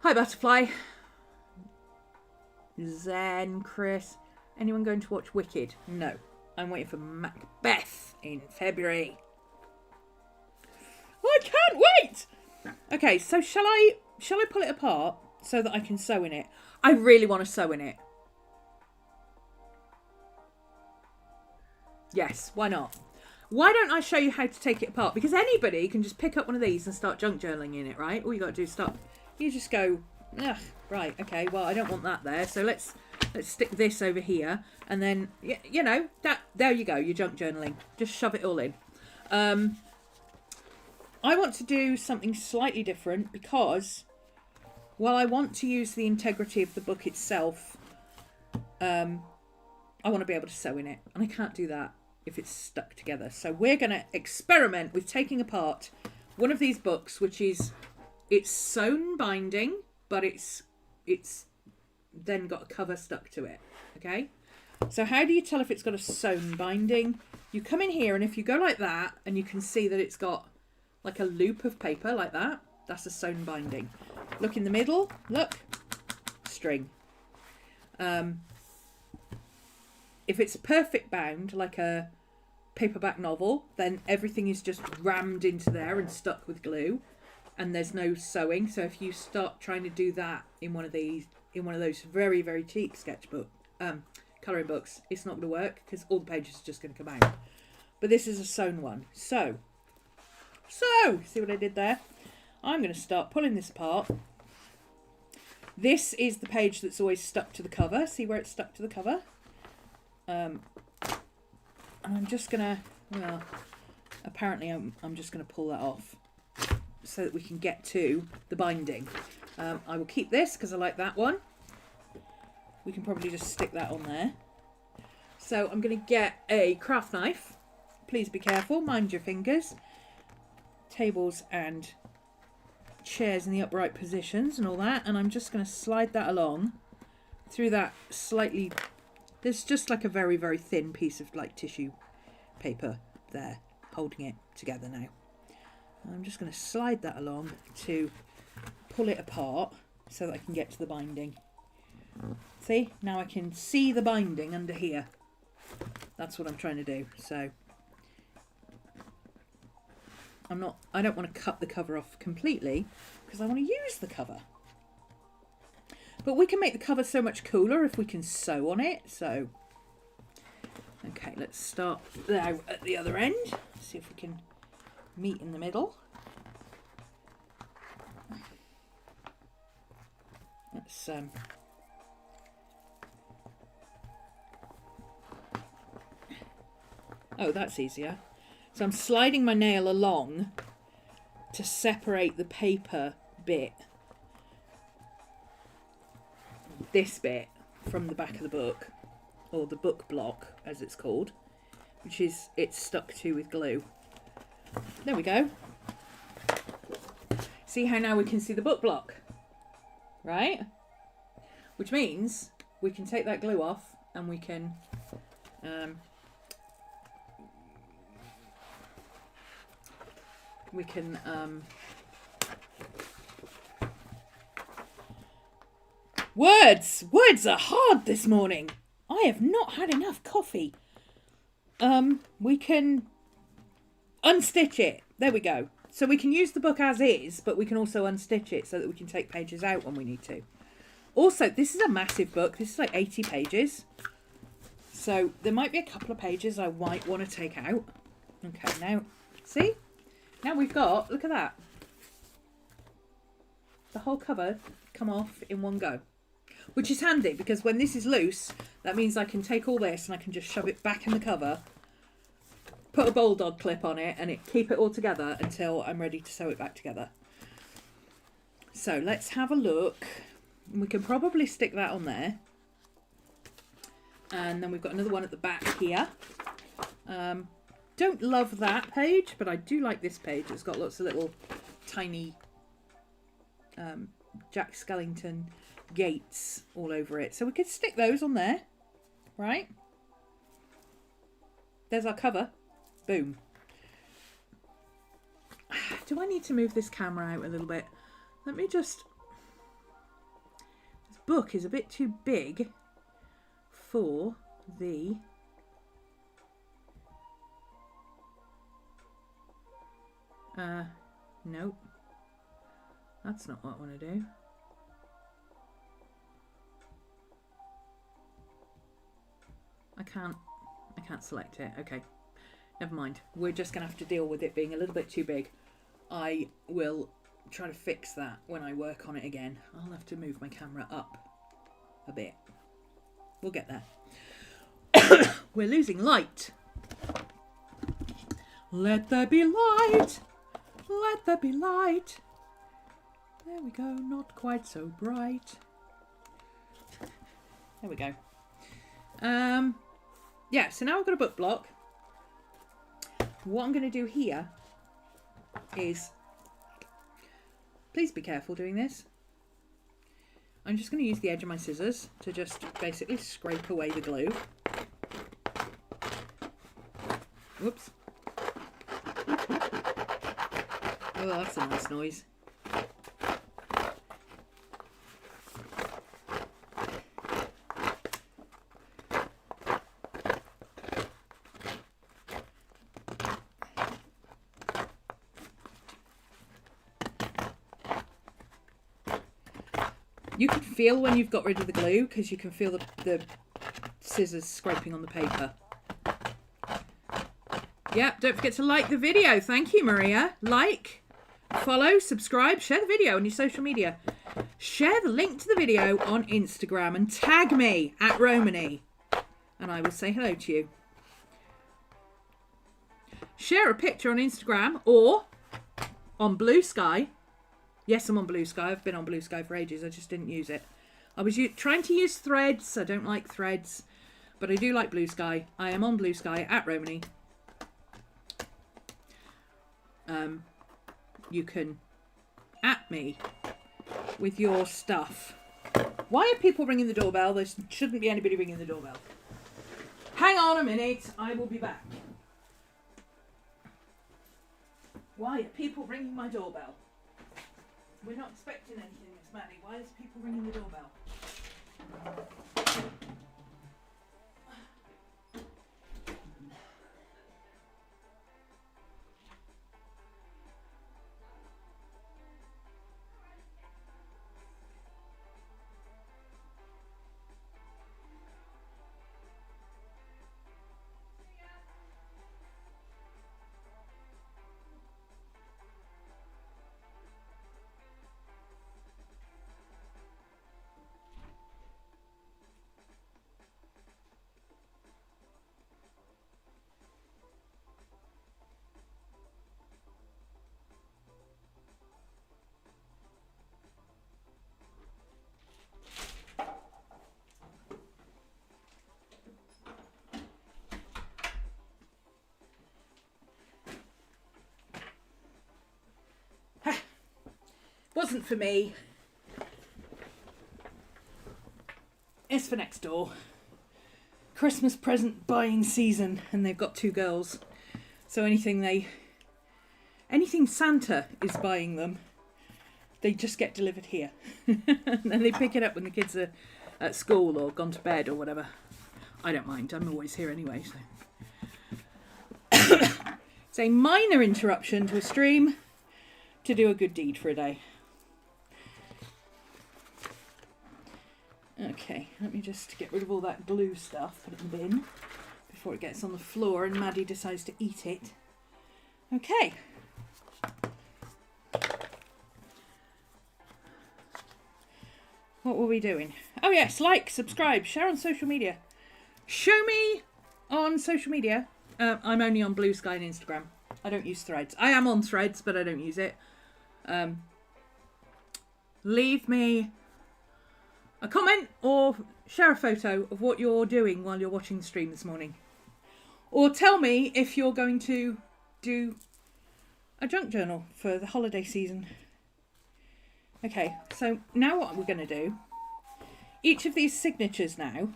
Hi, Butterfly. Zen, Chris. Anyone going to watch Wicked? No. I'm waiting for Macbeth in February. I can't wait! Okay, so shall I pull it apart so that I can sew in it? I really want to sew in it. Yes, why not? Why don't I show you how to take it apart? Because anybody can just pick up one of these and start junk journaling in it, right? All you got to do is you just go, ugh, right, okay, well, I don't want that there, so let's stick this over here, and then, you know, there you go, your junk journaling. Just shove it all in. I want to do something slightly different because, while I want to use the integrity of the book itself, I want to be able to sew in it, and I can't do that if it's stuck together. So we're going to experiment with taking apart one of these books, which is, it's sewn binding, but it's then got a cover stuck to it. Okay, so how do you tell if it's got a sewn binding? You come in here, and if you go like that, and you can see that it's got like a loop of paper like that, that's a sewn binding. Look in the middle, look, string. If it's perfect bound, like a paperback novel, then everything is just rammed into there and stuck with glue, and there's no sewing. So if you start trying to do that in one of those very, very cheap sketchbook colouring books, it's not going to work because all the pages are just going to come out. But this is a sewn one. So see what I did there? I'm going to start pulling this apart. This is the page that's always stuck to the cover. See where it's stuck to the cover? And I'm just going to, well, apparently I'm just going to pull that off so that we can get to the binding. I will keep this because I like that one. We can probably just stick that on there. So I'm going to get a craft knife. Please be careful, mind your fingers. Tables and chairs in the upright positions and all that. And I'm just going to slide that along through that slightly... There's just like a very, very thin piece of like tissue paper there holding it together now. And I'm just going to slide that along to pull it apart so that I can get to the binding. See, now I can see the binding under here. That's what I'm trying to do. So I don't want to cut the cover off completely because I want to use the cover. But we can make the cover so much cooler if we can sew on it. So, okay, let's start there at the other end. See if we can meet in the middle. Let's oh, that's easier. So I'm sliding my nail along to separate the paper bit, this bit, from the back of the book, or the book block as it's called, which is it's stuck to with glue. There we go. See how now we can see the book block, right? Which means we can take that glue off and we can Words are hard this morning. I have not had enough coffee. We can unstitch it. There we go. So we can use the book as is, but we can also unstitch it so that we can take pages out when we need to. Also, this is a massive book. This is like 80 pages. So there might be a couple of pages I might want to take out. Okay, now, see? Now we've got, look at that. The whole cover come off in one go. Which is handy because when this is loose, that means I can take all this and I can just shove it back in the cover, put a bulldog clip on it and keep it all together until I'm ready to sew it back together. So let's have a look. We can probably stick that on there. And then we've got another one at the back here. Don't love that page, but I do like this page. It's got lots of little tiny Jack Skellington gates all over it. So we could stick those on there, right? There's our cover. Boom. Do I need to move this camera out a little bit? Let me just... This book is a bit too big for the... Nope. That's not what I want to do. I can't select it. Okay, never mind. We're just going to have to deal with it being a little bit too big. I will try to fix that when I work on it again. I'll have to move my camera up a bit. We'll get there. We're losing light. Let there be light. Let there be light. There we go. Not quite so bright. There we go. Yeah, so now I've got a book block. What I'm going to do here is, please be careful doing this. I'm just going to use the edge of my scissors to just basically scrape away the glue. Whoops. Oh, that's a nice noise. You can feel when you've got rid of the glue because you can feel the scissors scraping on the paper. Yeah, don't forget to like the video. Thank you, Maria. Like, follow, subscribe, share the video on your social media. Share the link to the video on Instagram and tag me at Romany. And I will say hello to you. Share a picture on Instagram or on Blue Sky. Yes, I'm on Blue Sky. I've been on Blue Sky for ages. I just didn't use it. I was trying to use Threads. I don't like Threads, but I do like Blue Sky. I am on Blue Sky at Romany. You can at me with your stuff. Why are people ringing the doorbell? There shouldn't be anybody ringing the doorbell. Hang on a minute. I will be back. Why are people ringing my doorbell? We're not expecting anything, Miss Maddie. Why is people ringing the doorbell? Wasn't for me. It's for next door. Christmas present buying season, and they've got 2 girls. So anything Santa is buying them, they just get delivered here. And then they pick it up when the kids are at school or gone to bed or whatever. I don't mind. I'm always here anyway. So. It's a minor interruption to a stream to do a good deed for a day. Okay, let me just get rid of all that glue stuff, put it in the bin before it gets on the floor and Maddie decides to eat it. Okay. What were we doing? Oh yes, like, subscribe, share on social media. Show me on social media. I'm only on Blue Sky and Instagram. I don't use Threads. I am on Threads, but I don't use it. Leave me a comment or share a photo of what you're doing while you're watching the stream this morning. Or tell me if you're going to do a junk journal for the holiday season. Okay, so now what we're going to do, each of these signatures now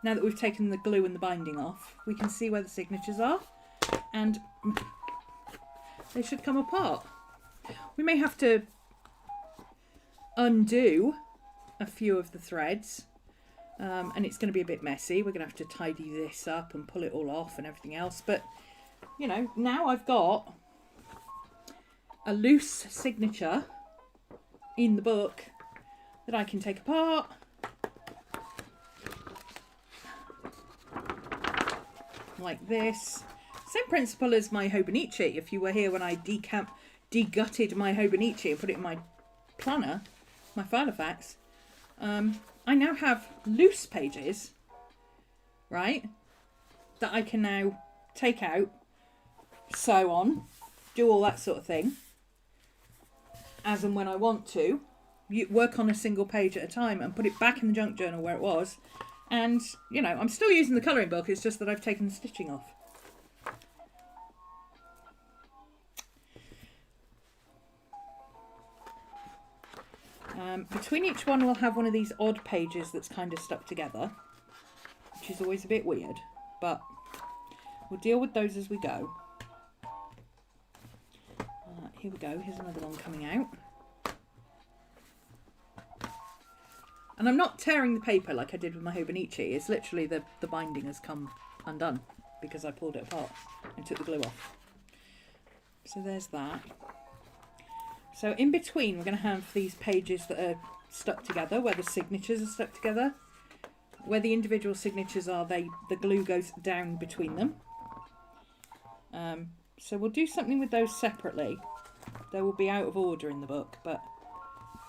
that we've taken the glue and the binding off, we can see where the signatures are and they should come apart. We may have to undo a few of the threads and it's going to be a bit messy. We're going to have to tidy this up and pull it all off and everything else, but you know, now I've got a loose signature in the book that I can take apart like this. Same principle as my Hobonichi. If you were here when I degutted my Hobonichi and put it in my planner, my Filofax, I now have loose pages, right, that I can now take out, sew on, do all that sort of thing, as and when I want to. You work on a single page at a time and put it back in the junk journal where it was. And, you know, I'm still using the colouring book, it's just that I've taken the stitching off. Between each one we'll have one of these odd pages that's kind of stuck together, which is always a bit weird, but we'll deal with those as we go. here we go. Here's another one coming out. And I'm not tearing the paper like I did with my Hobonichi. It's literally the binding has come undone because I pulled it apart and took the glue off. So there's that. So in between, we're going to have these pages that are stuck together, where the signatures are stuck together. Where the individual signatures are, the glue goes down between them. So we'll do something with those separately. They will be out of order in the book, but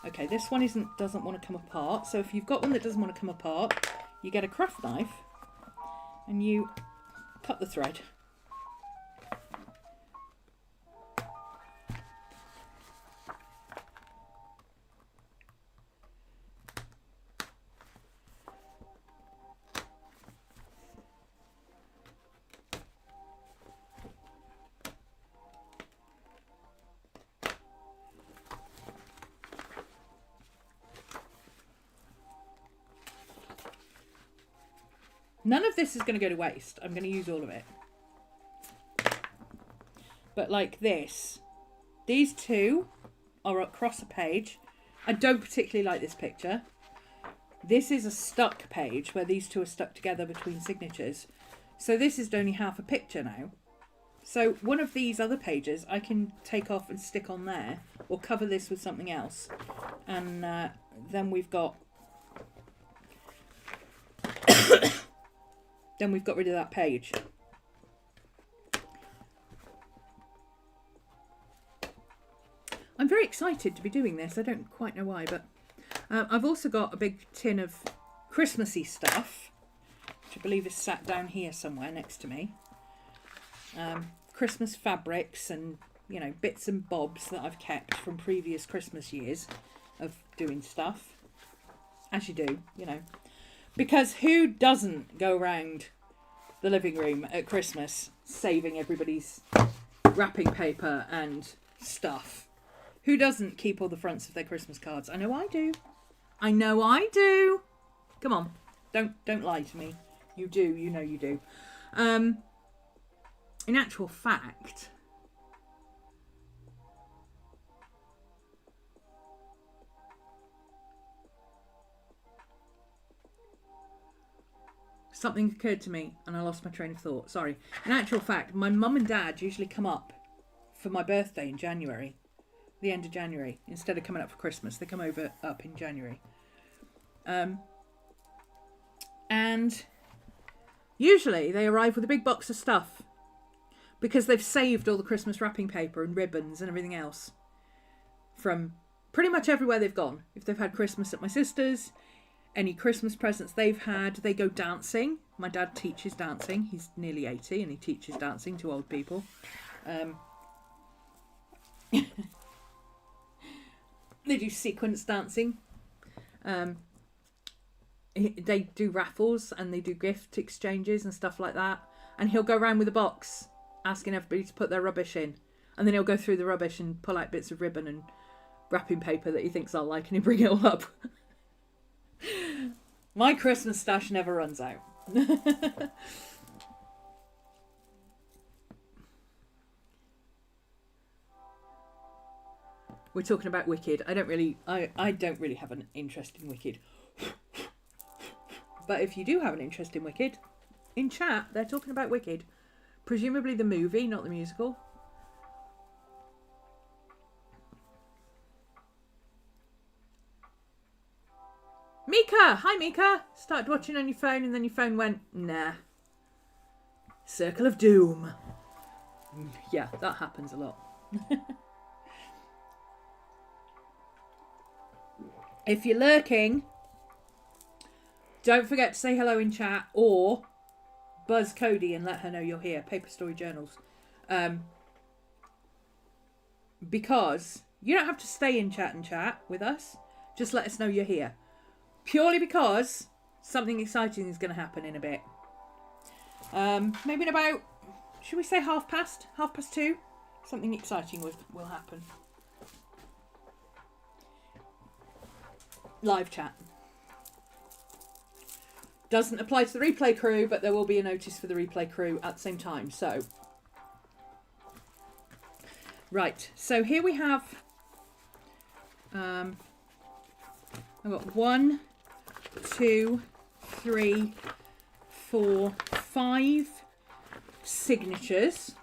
okay, this one doesn't want to come apart. So if you've got one that doesn't want to come apart, you get a craft knife and you cut the thread. None of this is going to go to waste. I'm going to use all of it. But like this, these two are across a page. I don't particularly like this picture. This is a stuck page where these two are stuck together between signatures. So this is only half a picture now. So one of these other pages I can take off and stick on there, or cover this with something else. And then we've got... then we've got rid of that page. I'm very excited to be doing this. I don't quite know why, but I've also got a big tin of Christmassy stuff, which I believe is sat down here somewhere next to me. Christmas fabrics and, you know, bits and bobs that I've kept from previous Christmas years of doing stuff. As you do, you know. Because who doesn't go around the living room at Christmas saving everybody's wrapping paper and stuff? Who doesn't keep all the fronts of their Christmas cards? I know I do. I know I do. Come on. Don't lie to me. You do. You know you do. In actual fact... something occurred to me and I lost my train of thought. Sorry. In actual fact, my mum and dad usually come up for my birthday in January. The end of January. Instead of coming up for Christmas, they come up in January. And usually they arrive with a big box of stuff because they've saved all the Christmas wrapping paper and ribbons and everything else from pretty much everywhere they've gone. If they've had Christmas at my sister's, any Christmas presents they've had, they go dancing. My dad teaches dancing. He's nearly 80 and he teaches dancing to old people. They do sequence dancing. They do raffles and they do gift exchanges and stuff like that. And he'll go around with a box asking everybody to put their rubbish in. And then he'll go through the rubbish and pull out bits of ribbon and wrapping paper that he thinks I'll like and he'll bring it all up. My Christmas stash never runs out. We're talking about Wicked. I don't really have an interest in Wicked. But if you do have an interest in Wicked, in chat they're talking about Wicked. Presumably the movie, not the musical. Mika! Hi, Mika! Started watching on your phone and then your phone went, nah. Circle of Doom. Yeah, that happens a lot. If you're lurking, don't forget to say hello in chat or buzz Cody and let her know you're here. Paper Story Journals. Because you don't have to stay in chat and chat with us. Just let us know you're here. Purely because something exciting is going to happen in a bit. Maybe in about, should we say 2:30? Something exciting will happen. Live chat. Doesn't apply to the replay crew, but there will be a notice for the replay crew at the same time. So, Right, so here we have, I've got 1, 2, 3, 4, 5 signatures.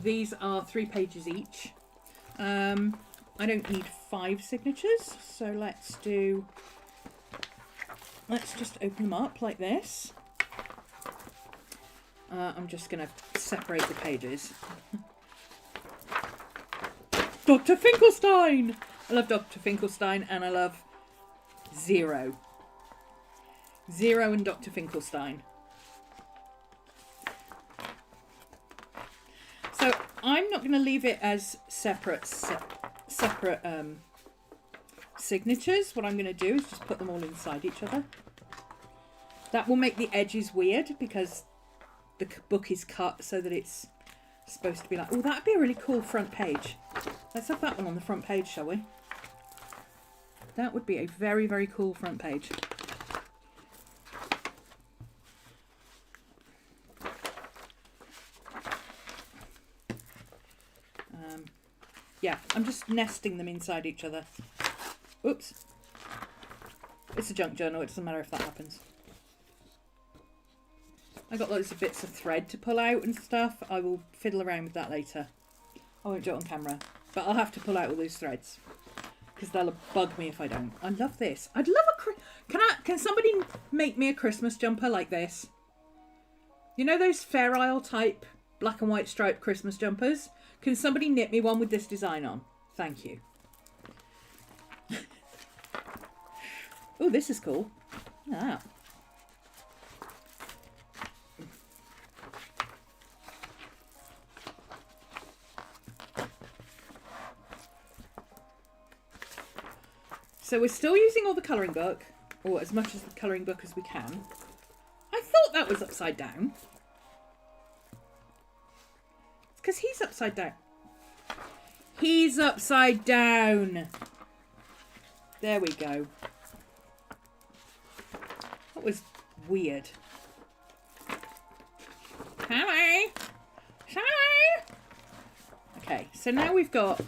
These are 3 pages each. I don't need 5 signatures, so let's just open them up like this. I'm just going to separate the pages. Dr. Finkelstein! I love Dr. Finkelstein, and I love Zero. Zero and Dr. Finkelstein. So I'm not going to leave it as separate signatures. What I'm going to do is just put them all inside each other. That will make the edges weird because the book is cut so that it's supposed to be like, oh, that'd be a really cool front page. Let's have that one on the front page, shall we? That would be a very, very cool front page. Yeah, I'm just nesting them inside each other. Oops. It's a junk journal, it doesn't matter if that happens. I got loads of bits of thread to pull out and stuff. I will fiddle around with that later. I won't do it on camera, but I'll have to pull out all those threads because they'll bug me if I don't. I love this. I'd love can somebody make me a Christmas jumper like this? You know those Fair Isle type black and white striped Christmas jumpers? Can somebody knit me one with this design on? Thank you. Oh, this is cool. Look at that. So we're still using all the colouring book, or as much as the colouring book as we can. I thought that was upside down. It's because he's upside down. He's upside down. There we go. That was weird. Hello. Hello. Okay, so now we've got...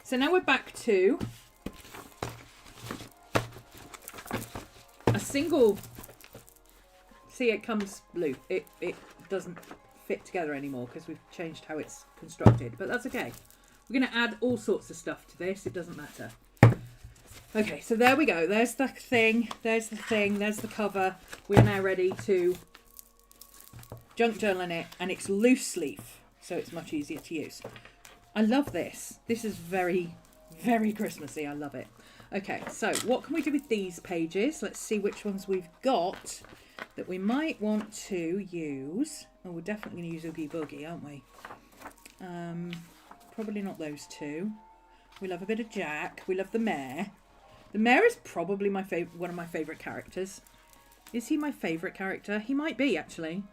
So now we're back to a single... See, it comes loose. It doesn't fit together anymore because we've changed how it's constructed. But that's okay. We're going to add all sorts of stuff to this. It doesn't matter. Okay, so there we go. There's the thing. There's the thing. There's the cover. We're now ready to junk journal in it. And it's loose leaf, so it's much easier to use. I love this. This is very, very Christmassy. I love it. Okay, so what can we do with these pages? Let's see which ones we've got that we might want to use. Oh, we're definitely going to use Oogie Boogie, aren't we? Probably not those two. We love a bit of Jack. We love the Mayor. The Mayor is probably my one of my favourite characters. Is he my favourite character? He might be, actually.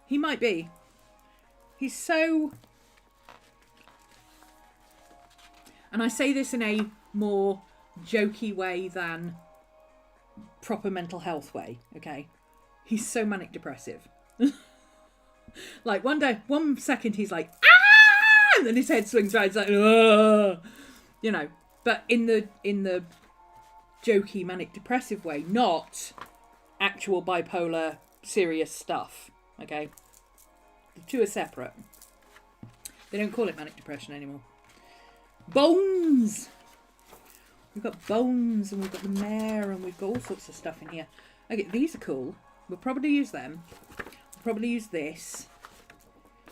He might be. He's so... And I say this in a more jokey way than proper mental health way, okay? He's so manic depressive. Like one second he's like, ah! And then his head swings around, it's like, ah! You know, but in the jokey manic depressive way, not actual bipolar serious stuff, okay? The two are separate. They don't call it manic depression anymore. Bones! We've got Bones, and we've got the Mayor, and we've got all sorts of stuff in here. Okay, these are cool. We'll probably use them. We'll probably use this.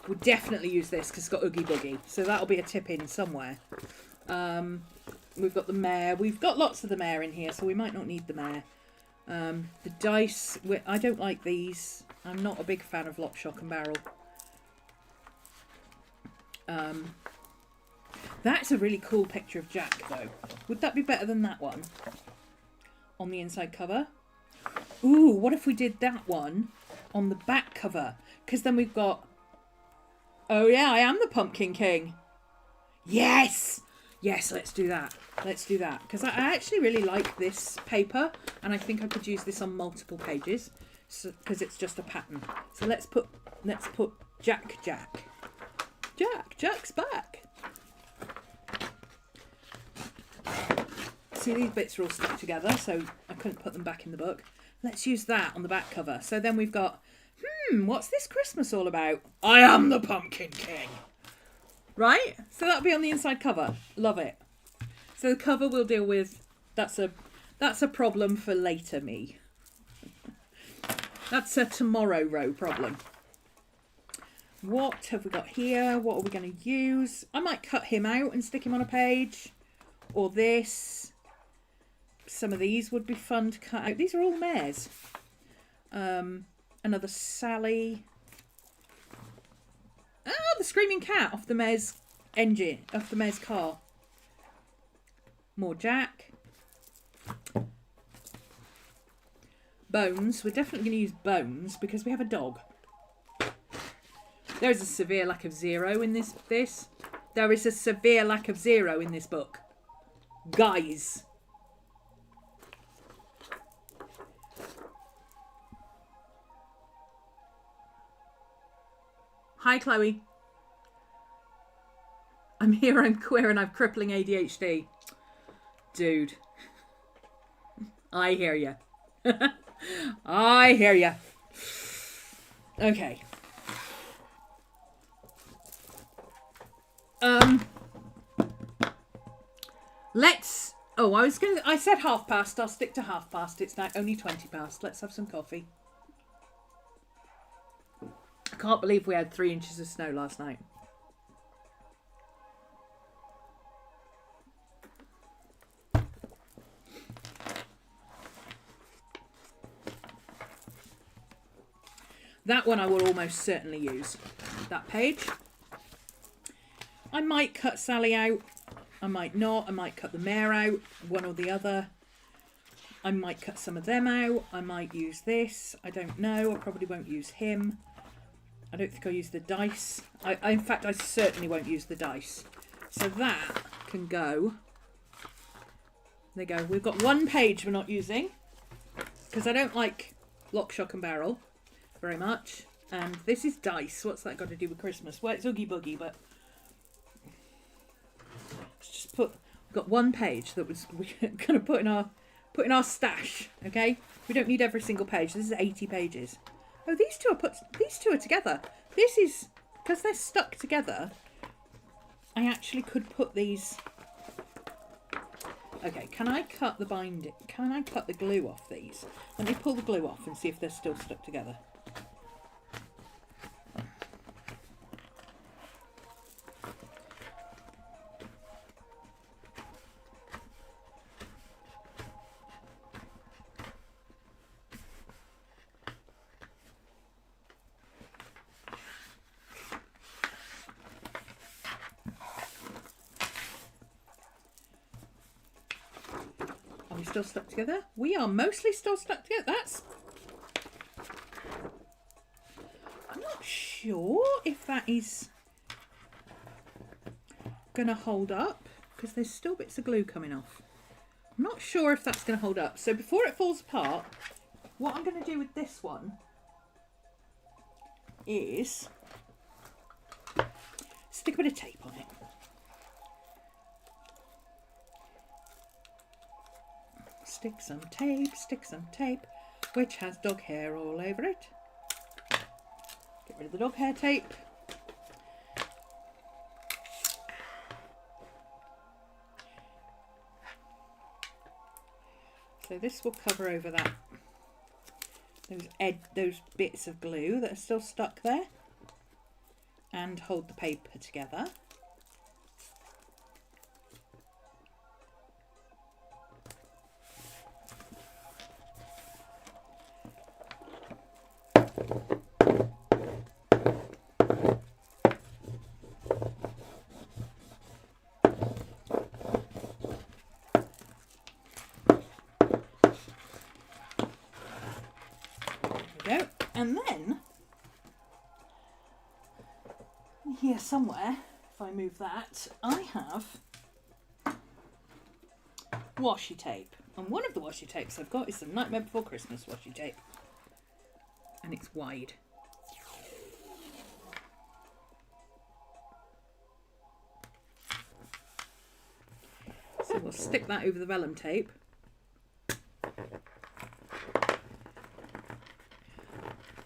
We'll definitely use this because it's got Oogie Boogie. So that'll be a tip in somewhere. We've got the Mayor. We've got lots of the Mayor in here, so we might not need the Mayor. The dice, I don't like these. I'm not a big fan of Lock, Shock and Barrel. That's a really cool picture of Jack, though. Would that be better than that one on the inside cover? Ooh, what if we did that one on the back cover? Because then we've got... Oh, yeah, I am the Pumpkin King. Yes! Yes, let's do that. Let's do that. Because I actually really like this paper, and I think I could use this on multiple pages because it's just a pattern. So let's put Jack's back. See, these bits are all stuck together, so I couldn't put them back in the book. Let's use that on the back cover. So then we've got, what's this Christmas all about? I am the Pumpkin King. Right? So that'll be on the inside cover. Love it. So the cover we'll deal with, that's a problem for later me. That's a tomorrow row problem. What have we got here? What are we going to use? I might cut him out and stick him on a page. Or this. Some of these would be fun to cut out. These are all mares. Another Sally. Ah, the screaming cat off the mare's engine, off the mare's car. More Jack. Bones. We're definitely going to use Bones because we have a dog. There is a severe lack of zero in this. There is a severe lack of zero in this book. Guys. Hi, Chloe. I'm here, I'm queer, and I've crippling ADHD. Dude. I hear you. I hear you. Okay. Let's... Oh, I said past. I'll stick to past. It's now only 20 past. Let's have some coffee. I can't believe we had 3 inches of snow last night. That one I will almost certainly use. That page. I might cut Sally out. I might not. I might cut the mare out. One or the other. I might cut some of them out. I might use this. I don't know. I probably won't use him. I don't think I'll use the dice. In fact, I certainly won't use the dice. So that can go. There you go. We've got one page we're not using. Because I don't like Lock, Shock and Barrel very much. And this is dice. What's that got to do with Christmas? Well, it's Oogie Boogie, but... Let's just put... We've got one page that we're going to put in our stash, okay? We don't need every single page. This is 80 pages. Oh, these two are together. This is... Because they're stuck together, I actually could put these... Okay, can I cut the binding? Can I cut the glue off these? Let me pull the glue off and see if they're still stuck together. Still stuck together. We are mostly still stuck together. I'm not sure if that is gonna hold up because there's still bits of glue coming off. I'm not sure if that's gonna hold up. So before it falls apart, what I'm gonna do with this one is stick a bit of tape on it. Stick some tape, which has dog hair all over it. Get rid of the dog hair tape. So this will cover over that, those bits of glue that are still stuck there, and hold the paper together. And then, here somewhere, if I move that, I have washi tape. And one of the washi tapes I've got is the Nightmare Before Christmas washi tape. And it's wide. We'll stick that over the vellum tape.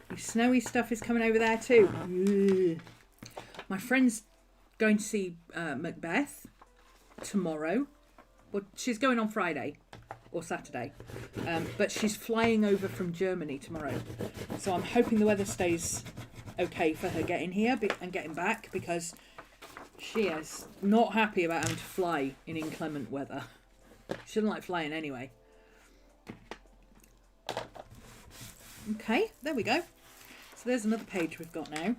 The snowy stuff is coming over there too. Ugh. My friend's going to see Macbeth tomorrow. Well, she's going on Friday or Saturday. But she's flying over from Germany tomorrow. So I'm hoping the weather stays okay for her getting here and getting back, because she is not happy about having to fly in inclement weather. She doesn't like flying anyway. Okay, there we go. So there's another page we've got now.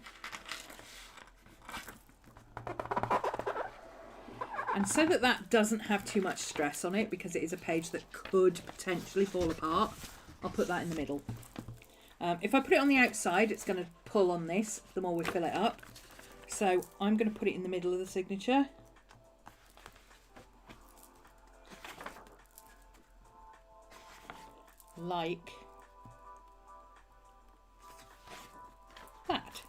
And so that doesn't have too much stress on it, because it is a page that could potentially fall apart, I'll put that in the middle. If I put it on the outside, it's going to pull on this the more we fill it up. So I'm going to put it in the middle of the signature. Like that.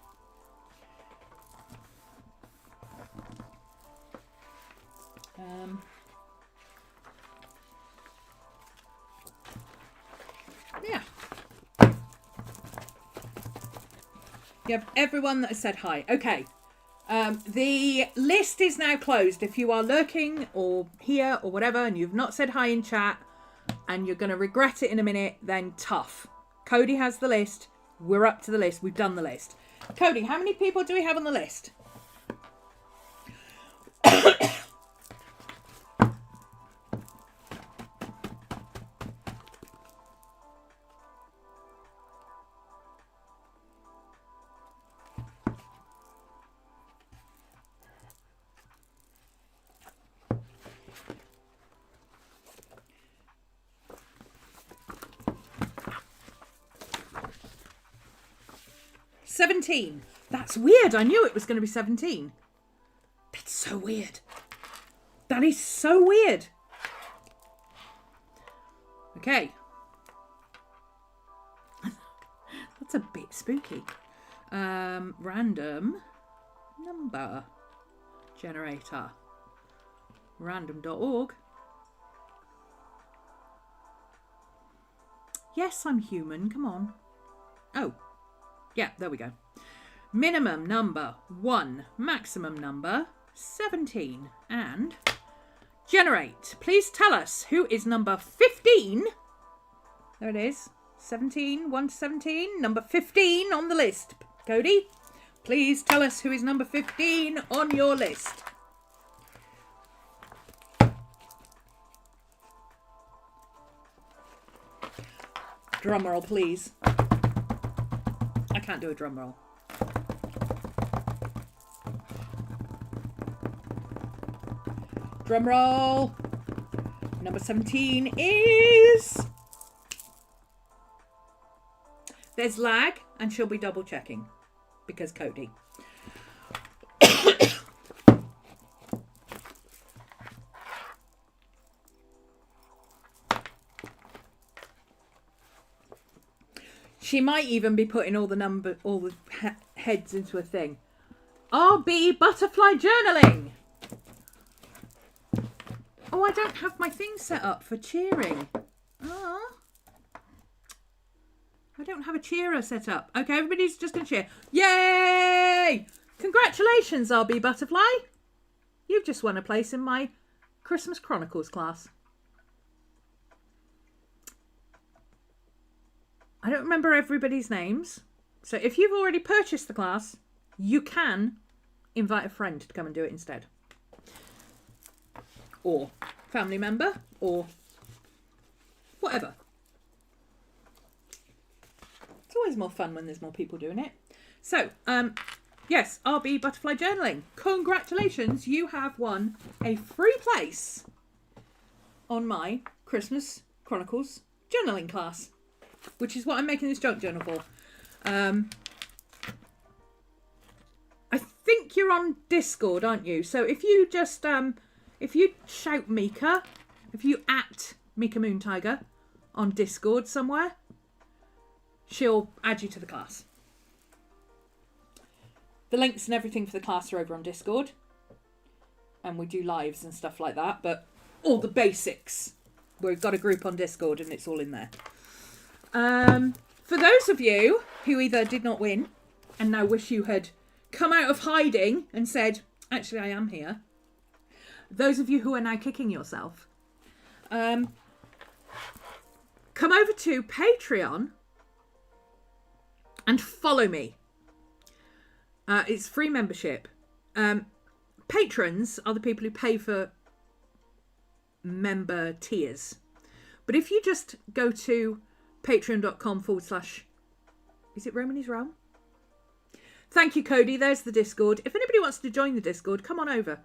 Yeah. You have everyone that has said hi. Okay. The list is now closed. If you are lurking or here or whatever and you've not said hi in chat and you're going to regret it in a minute, then tough. Cody has the list. We're up to the list. We've done the list. Cody, how many people do we have on the list? 17. That's weird. I knew it was going to be 17. That's so weird. That is so weird. Okay. That's a bit spooky. Random number generator. Random.org. Yes, I'm human. Come on. Oh. Yeah, there we go. Minimum number 1. Maximum number 17. And generate. Please tell us who is number 15. There it is. 17. 1 to 17. Number 15 on the list. Cody, please tell us who is number 15 on your list. Drum roll, please. I can't do a drum roll. Drum roll. Number 17 is... There's lag, and she'll be double checking because Cody. She might even be putting all the heads into a thing. RB Butterfly Journaling. Oh, I don't have my thing set up for cheering. Oh. I don't have a cheerer set up. Okay, everybody's just going to cheer. Yay! Congratulations, RB Butterfly. You've just won a place in my Christmas Chronicles class. I don't remember everybody's names. So if you've already purchased the class, you can invite a friend to come and do it instead. Or family member, or whatever. It's always more fun when there's more people doing it. So, yes, RB Butterfly Journaling. Congratulations, you have won a free place on my Christmas Chronicles journaling class, which is what I'm making this junk journal for. I think you're on Discord, aren't you? So if you just, if you shout Mika, if you at Mika Moon Tiger on Discord somewhere, she'll add you to the class. The links and everything for the class are over on Discord. And we do lives and stuff like that. But all the basics. We've got a group on Discord and it's all in there. For those of you who either did not win and now wish you had come out of hiding and said, actually, I am here. Those of you who are now kicking yourself, come over to Patreon and follow me. It's free membership. Patrons are the people who pay for member tiers. But if you just go to patreon.com/ is it RhomanysRealm? Thank you, Cody. There's the Discord. If anybody wants to join the Discord, come on over.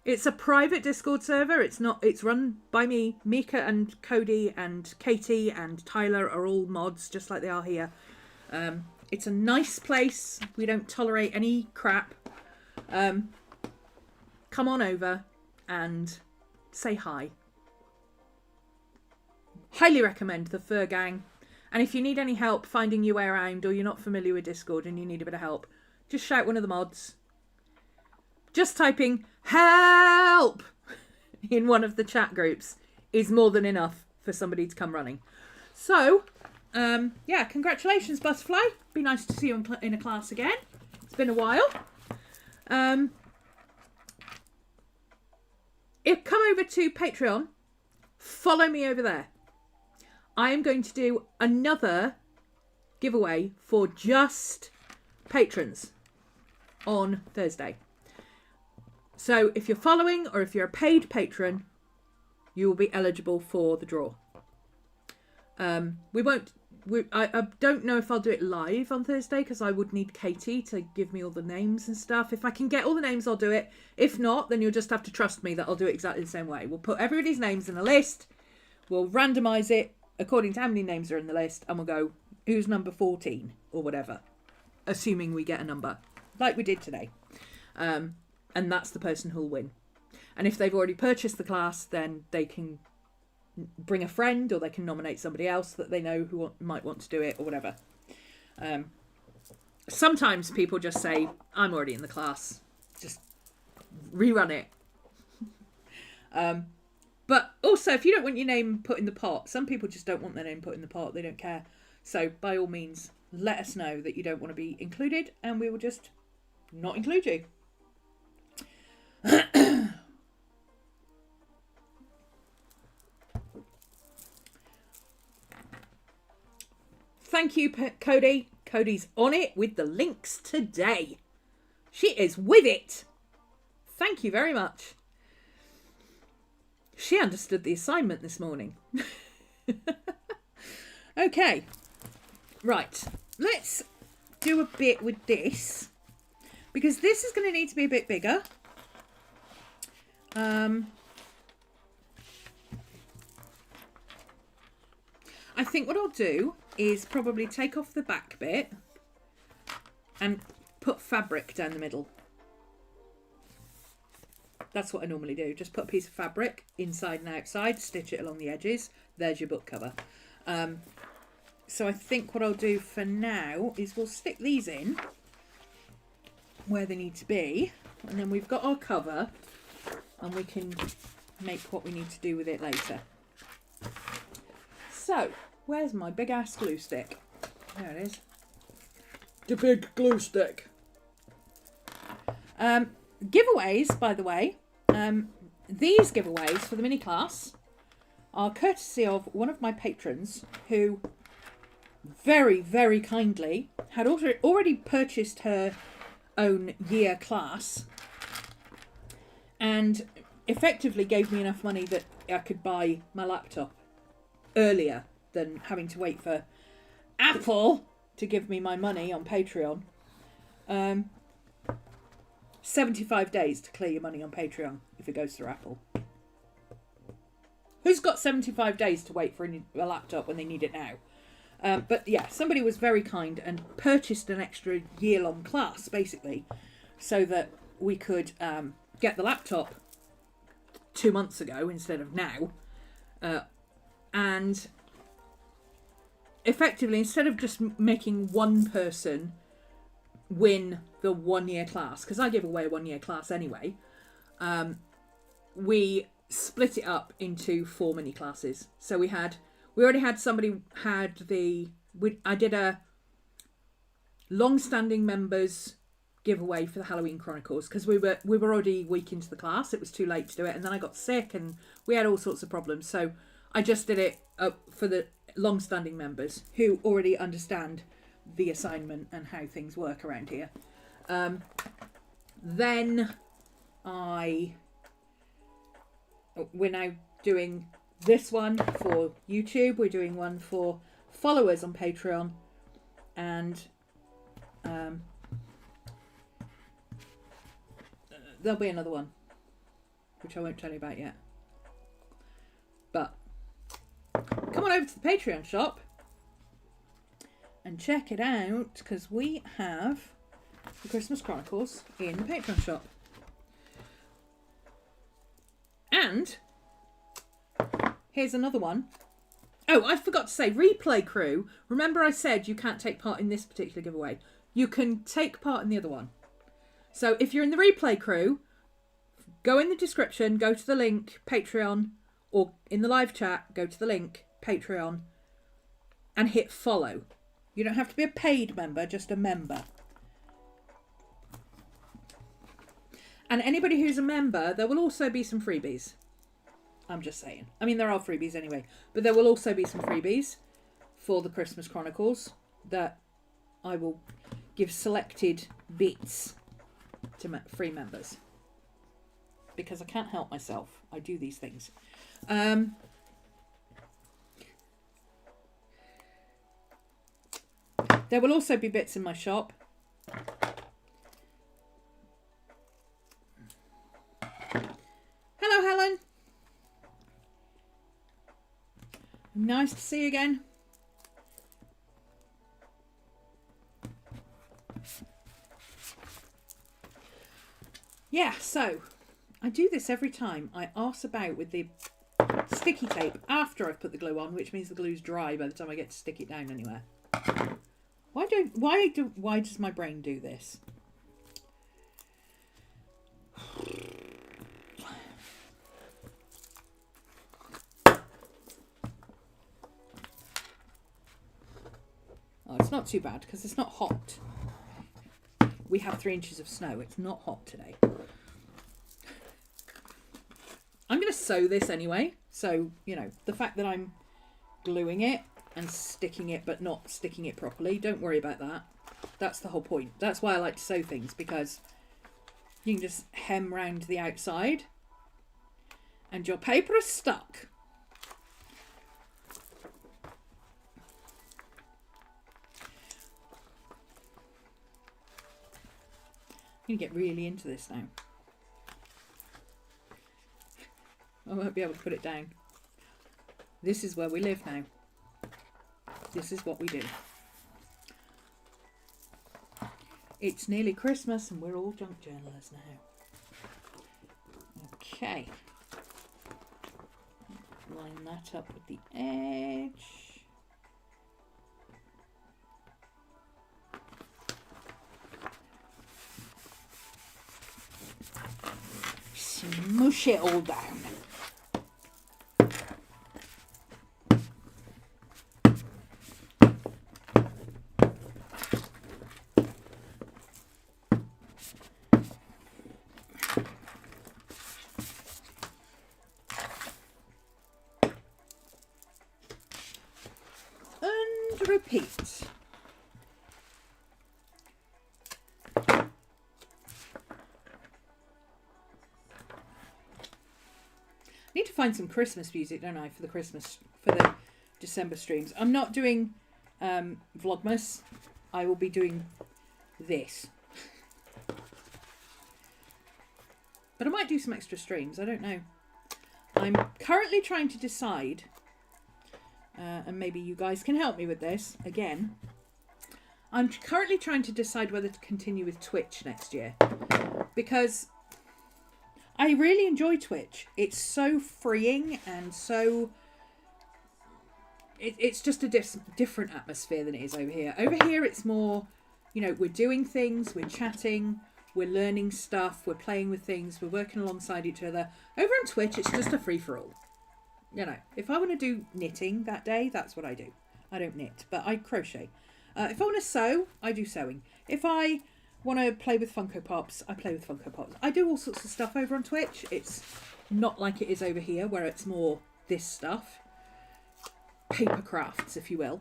It's a private Discord server. It's run by me. Mika and Cody and Katie and Tyler are all mods, just like they are here. It's a nice place. We don't tolerate any crap. Come on over and say hi. Highly recommend the Fur Gang. And if you need any help finding your way around, or you're not familiar with Discord and you need a bit of help, just shout one of the mods. Just typing help in one of the chat groups is more than enough for somebody to come running. So, yeah, congratulations, Butterfly. Be nice to see you in a class again. It's been a while. Come over to Patreon. Follow me over there. I am going to do another giveaway for just patrons on Thursday. So if you're following or if you're a paid patron, you will be eligible for the draw. I don't know if I'll do it live on Thursday because I would need Katie to give me all the names and stuff. If I can get all the names, I'll do it. If not, then you'll just have to trust me that I'll do it exactly the same way. We'll put everybody's names in a list. We'll randomise it according to how many names are in the list. And we'll go, who's number 14 or whatever. Assuming we get a number. Like we did today. And that's the person who'll win. And if they've already purchased the class, then they can bring a friend or they can nominate somebody else that they know who might want to do it or whatever. Sometimes people just say, I'm already in the class. Just rerun it. But also, if you don't want your name put in the pot, some people just don't want their name put in the pot. They don't care. So by all means, let us know that you don't want to be included and we will just not include you. Thank you, Cody. Cody's on it with the links today. She is with it. Thank you very much. She understood the assignment this morning. Okay. Right. Let's do a bit with this. Because this is going to need to be a bit bigger. I think what I'll do is probably take off the back bit and put fabric down the middle. That's what I normally do. Just put a piece of fabric inside and outside, stitch it along the edges. There's your book cover. So I think what I'll do for now is we'll stick these in where they need to be. And then we've got our cover and we can make what we need to do with it later. So, where's my big ass glue stick? There it is. The big glue stick. Giveaways, by the way. These giveaways for the mini class are courtesy of one of my patrons who very, very kindly had already purchased her own year class and effectively gave me enough money that I could buy my laptop earlier than having to wait for Apple to give me my money on Patreon. 75 days to clear your money on Patreon if it goes through Apple. Who's got 75 days to wait for a laptop when they need it now? But yeah, somebody was very kind and purchased an extra year-long class, basically, so that we could get the laptop 2 months ago instead of now. And effectively, instead of just making one person win the 1 year class, because I give away a 1 year class anyway, we split it up into 4 mini classes. So we already had somebody I did a long-standing members giveaway for the Halloween Chronicles because we were already a week into the class. It was too late to do it, and then I got sick and we had all sorts of problems. So I just did it for the long-standing members who already understand the assignment and how things work around here. Then we're now doing this one for YouTube. We're doing one for followers on Patreon, and there'll be another one which I won't tell you about yet. But come on over to the Patreon shop and check it out, because we have the Christmas Chronicles in the Patreon shop. And here's another one. Oh, I forgot to say, replay crew. Remember I said you can't take part in this particular giveaway. You can take part in the other one. So if you're in the replay crew, go in the description, go to the link, Patreon, or in the live chat, go to the link, Patreon, and hit follow. You don't have to be a paid member, just a member. And anybody who's a member, there will also be some freebies. I'm just saying. I mean, there are freebies anyway. But there will also be some freebies for the Christmas Chronicles that I will give selected bits to free members. Because I can't help myself. I do these things. There will also be bits in my shop. Hello, Helen. Nice to see you again. Yeah, so I do this every time. I arse about with the sticky tape after I've put the glue on, which means the glue's dry by the time I get to stick it down anywhere. Why does my brain do this? Oh, it's not too bad because it's not hot. We have 3 inches of snow. It's not hot today. I'm going to sew this anyway. So, you know, the fact that I'm gluing it and sticking it but not sticking it properly, don't worry about that. That's the whole point. That's why I like to sew things, because you can just hem round the outside and your paper is stuck. I'm going to get really into this now. I won't be able to put it down. This is where we live now. This is what we do. It's nearly Christmas and we're all junk journalists now. Okay. Line that up with the edge. Smush it all down. And repeat. Need to find some Christmas music, don't I, for the December streams. I'm not doing Vlogmas. I will be doing this. But I might do some extra streams. I don't know. I'm currently trying to decide, and maybe you guys can help me with this again. I'm currently trying to decide whether to continue with Twitch next year, because I really enjoy Twitch. It's so freeing and so... It's just a different atmosphere than it is over here. Over here it's more, you know, we're doing things, we're chatting, we're learning stuff, we're playing with things, we're working alongside each other. Over on Twitch, it's just a free-for-all. You know, if I want to do knitting that day, that's what I do. I don't knit, but I crochet. If I want to sew, I do sewing. If I want to play with Funko Pops, I play with Funko Pops. I do all sorts of stuff over on Twitch. It's not like it is over here, where it's more this stuff. Paper crafts, if you will.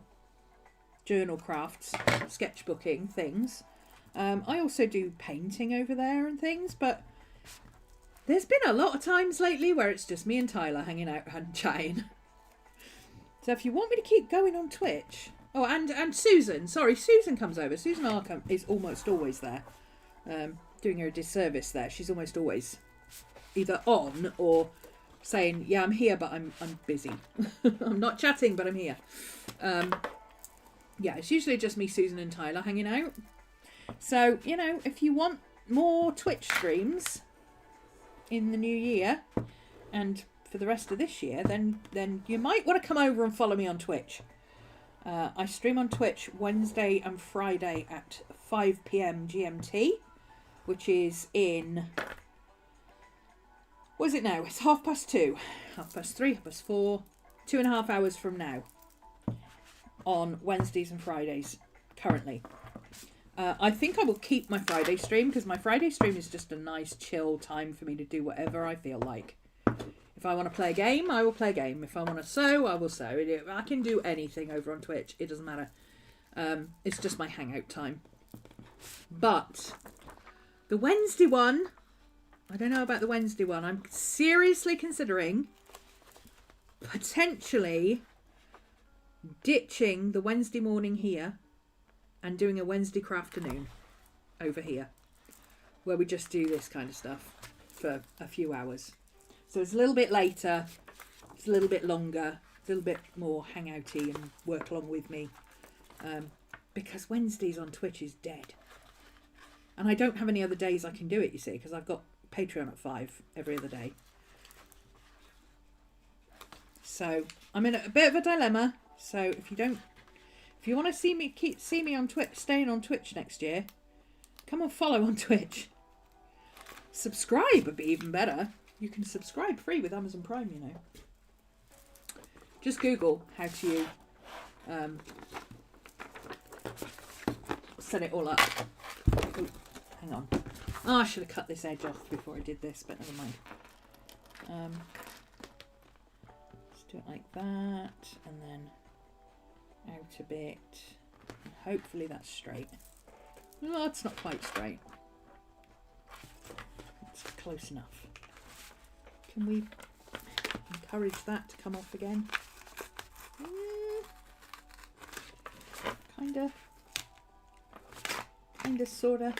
Journal crafts, sketchbooking, things. I also do painting over there and things, but there's been a lot of times lately where it's just me and Tyler hanging out and chatting. So if you want me to keep going on Twitch... Oh, and Susan. Sorry, Susan comes over. Susan Arkham is almost always there. Doing her a disservice there. She's almost always either on or saying, yeah, I'm here, but I'm busy. I'm not chatting, but I'm here. Yeah, it's usually just me, Susan and Tyler hanging out. So, you know, if you want more Twitch streams in the new year and for the rest of this year, then you might want to come over and follow me on Twitch. I stream on Twitch Wednesday and Friday at 5 PM GMT, which is in... What is it now? It's 2:30, 3:30, 4:30, 2.5 hours from now on Wednesdays and Fridays currently. I think I will keep my Friday stream because my Friday stream is just a nice chill time for me to do whatever I feel like. If I want to play a game, I will play a game. If I want to sew, I will sew. I can do anything over on Twitch. It doesn't matter. It's just my hangout time. But the Wednesday one, I don't know about the Wednesday one. I'm seriously considering potentially ditching the Wednesday morning here and doing a Wednesday crafternoon over here, where we just do this kind of stuff for a few hours. So it's a little bit later, it's a little bit longer, a little bit more hangouty and work along with me. Because Wednesdays on Twitch is dead. And I don't have any other days I can do it, you see, because I've got Patreon at 5 every other day. So I'm in a bit of a dilemma. So if you want to see me on Twitch, staying on Twitch next year, come and follow on Twitch. Subscribe would be even better. You can subscribe free with Amazon Prime, you know. Just Google how to set it all up. Oh, hang on. Oh, I should have cut this edge off before I did this, but never mind. Let's do it like that, and then out a bit. And hopefully that's straight. Oh, it's not quite straight. It's close enough. Can we encourage that to come off again? Kinda, sorta.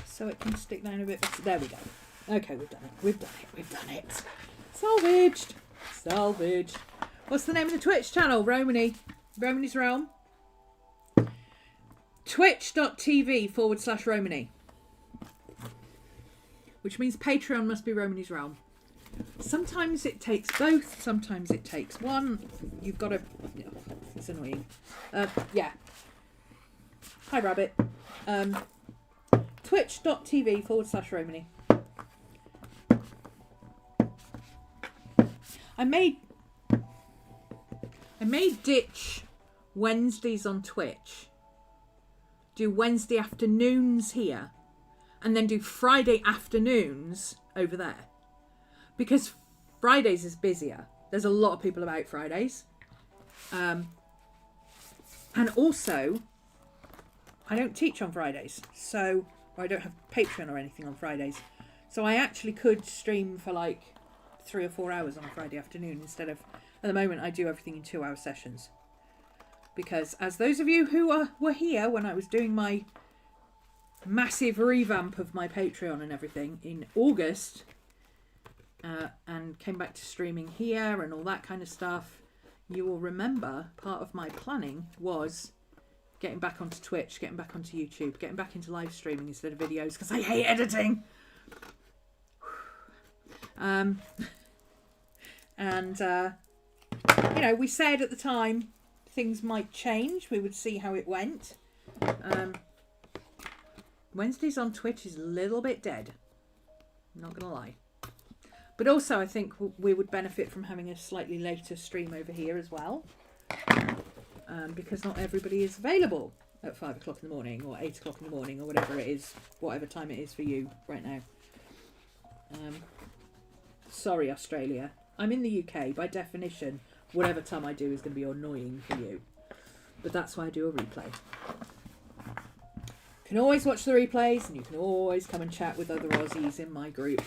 So it can stick down a bit better. There we go. Okay, we've done it. Salvaged. What's the name of the Twitch channel? RhomanysRealm. Twitch.tv/Romany. Which means Patreon must be RhomanysRealm. Sometimes it takes both, sometimes it takes one. You've got to... it's annoying. Yeah. Hi, Rabbit. Twitch.tv/Romany. I may ditch Wednesdays on Twitch. Do Wednesday afternoons here. And then do Friday afternoons over there. Because Fridays is busier. There's a lot of people about Fridays. And also, I don't teach on Fridays. So, or I don't have Patreon or anything on Fridays. So I actually could stream for like 3 or 4 hours on a Friday afternoon instead of, at the moment, I do everything in 2-hour sessions. Because as those of you who were here when I was doing my massive revamp of my Patreon and everything in August, and came back to streaming here and all that kind of stuff, you will remember part of my planning was getting back onto Twitch, getting back onto YouTube, getting back into live streaming instead of videos because I hate editing. And you know, we said at the time things might change. We would see how it went. Wednesdays on Twitch is a little bit dead. I'm not going to lie. But also, I think we would benefit from having a slightly later stream over here as well. Because not everybody is available at 5 o'clock in the morning or 8 o'clock in the morning or whatever it is, whatever time it is for you right now. Sorry, Australia. I'm in the UK. By definition, whatever time I do is going to be annoying for you. But that's why I do a replay. You can always watch the replays and you can always come and chat with other Aussies in my group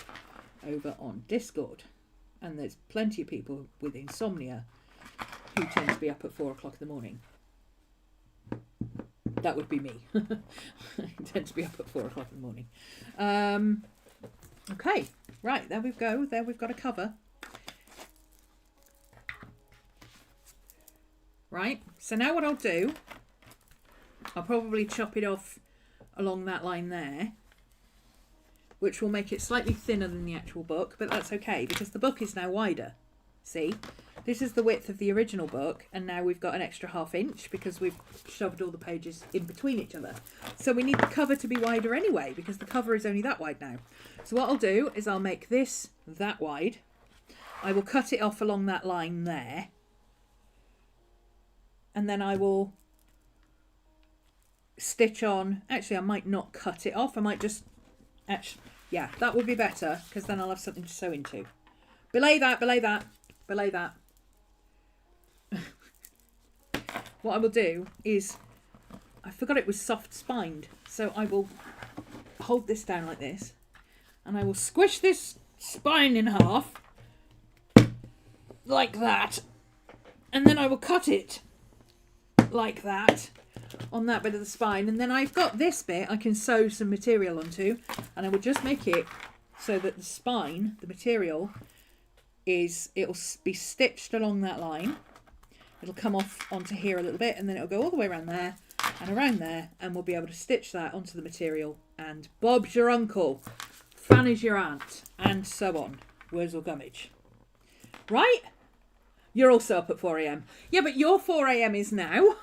over on Discord. And there's plenty of people with insomnia who tend to be up at 4 o'clock in the morning. That would be me. I tend to be up at 4 o'clock in the morning. Okay, right, there we go. There we've got a cover. Right, so now what I'll do, I'll probably chop it off along that line there, which will make it slightly thinner than the actual book, but that's okay because the book is now wider. See, this is the width of the original book, and now we've got an extra ½ inch because we've shoved all the pages in between each other. So we need the cover to be wider anyway because the cover is only that wide now. So what I'll do is I'll make this that wide. I will cut it off along that line there. And then I will stitch on. Actually, I might not cut it off. I might just... Actually, yeah, that would be better because then I'll have something to sew into. Belay that, belay that, belay that. What I will do is... I forgot it was soft spined. So I will hold this down like this. And I will squish this spine in half. Like that. And then I will cut it. Like that on that bit of the spine, and then I've got this bit I can sew some material onto, and I will just make it so that the spine, the material, it'll be stitched along that line. It'll come off onto here a little bit, and then it'll go all the way around there and around there, and we'll be able to stitch that onto the material, and Bob's your uncle, Fanny's your aunt, and so on. Wurzel gummidge. Right? You're also up at 4 a.m. Yeah, but your 4 a.m. is now.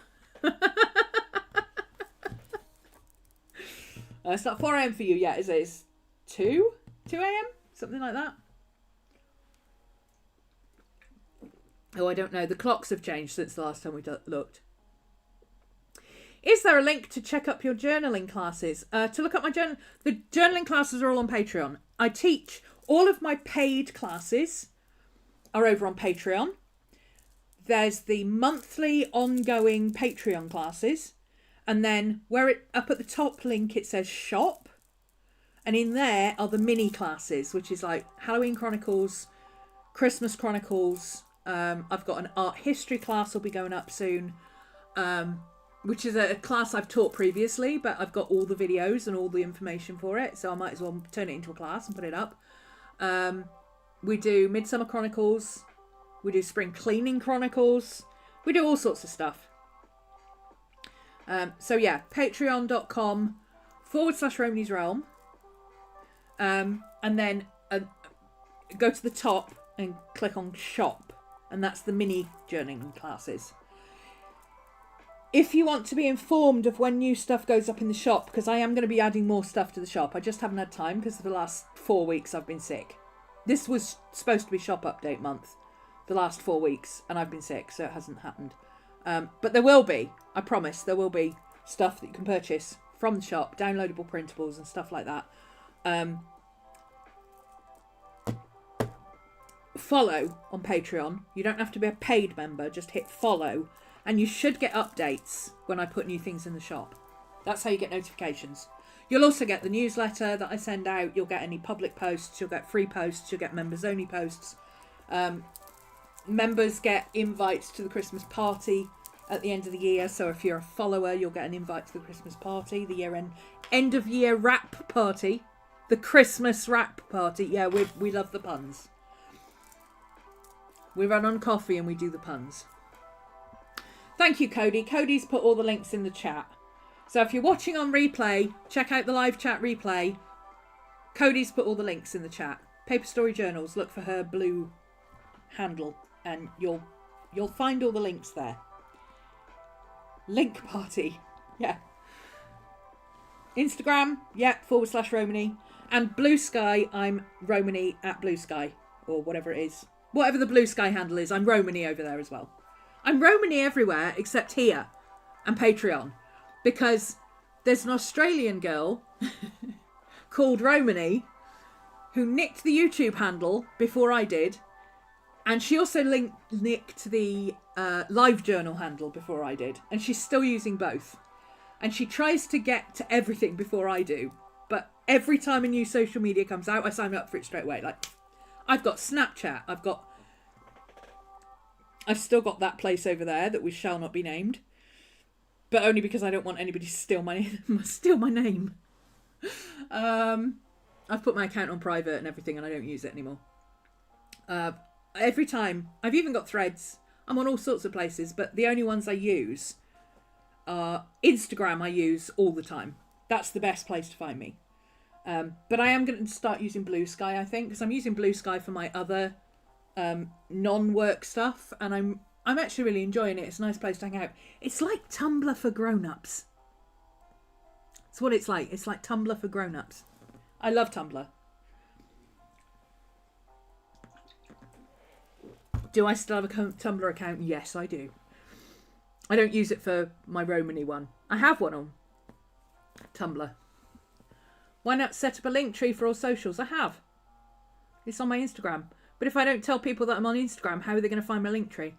It's not 4 a.m. for you yet, is it? It's 2 a.m.? Something like that. Oh, I don't know. The clocks have changed since the last time we looked. Is there a link to check up your journaling classes? To look up my journal... The journaling classes are all on Patreon. I teach all of my paid classes are over on Patreon. There's the monthly ongoing Patreon classes. And then up at the top link, it says shop. And in there are the mini classes, which is like Halloween Chronicles, Christmas Chronicles. I've got an art history class will be going up soon, which is a class I've taught previously, but I've got all the videos and all the information for it. So I might as well turn it into a class and put it up. We do Midsummer Chronicles. We do Spring Cleaning Chronicles. We do all sorts of stuff. So yeah, patreon.com/RhomanysRealm. And then go to the top and click on shop. And that's the mini journaling classes. If you want to be informed of when new stuff goes up in the shop, because I am going to be adding more stuff to the shop. I just haven't had time because for the last 4 weeks I've been sick. This was supposed to be shop update month. The last 4 weeks, and I've been sick, so it hasn't happened. But there will be, I promise, there will be stuff that you can purchase from the shop, downloadable printables and stuff like that. Follow on Patreon. You don't have to be a paid member, just hit follow, and you should get updates when I put new things in the shop. That's how you get notifications. You'll also get the newsletter that I send out. You'll get any public posts, you'll get free posts, you'll get members only posts. Members get invites to the Christmas party at the end of the year. So if you're a follower, you'll get an invite to the Christmas party, the end of year wrap party, the Christmas wrap party. Yeah, we love the puns. We run on coffee and we do the puns. Thank you, Cody. Cody's put all the links in the chat. So if you're watching on replay, check out the live chat replay. Cody's put all the links in the chat. Paper Story Journals, look for her blue handle and you'll find all the links there. Link party. Yeah. Instagram, yeah, /Romany. And Blue Sky, I'm Romany at Blue Sky. Or whatever it is. Whatever the Blue Sky handle is, I'm Romany over there as well. I'm Romany everywhere except here and Patreon. Because there's an Australian girl called Romany who nicked the YouTube handle before I did. And she also nicked the live journal handle before I did. And she's still using both. And she tries to get to everything before I do. But every time a new social media comes out, I sign up for it straight away. Like, I've got Snapchat. I've still got that place over there that we shall not be named. But only because I don't want anybody to steal my name. I've put my account on private and everything and I don't use it anymore. Every time, I've even got Threads. I'm on all sorts of places, but the only ones I use are Instagram. I use all the time. That's the best place to find me. But I am going to start using Blue Sky, I think, because I'm using Blue Sky for my other non-work stuff, and I'm actually really enjoying it. It's a nice place to hang out. It's like Tumblr for grown-ups. That's what it's like. It's like Tumblr for grown-ups. I love Tumblr. Do I still have a Tumblr account? Yes, I do. I don't use it for my Romany one. I have one on Tumblr. Why not set up a link tree for all socials? I have. It's on my Instagram. But if I don't tell people that I'm on Instagram, how are they going to find my link tree?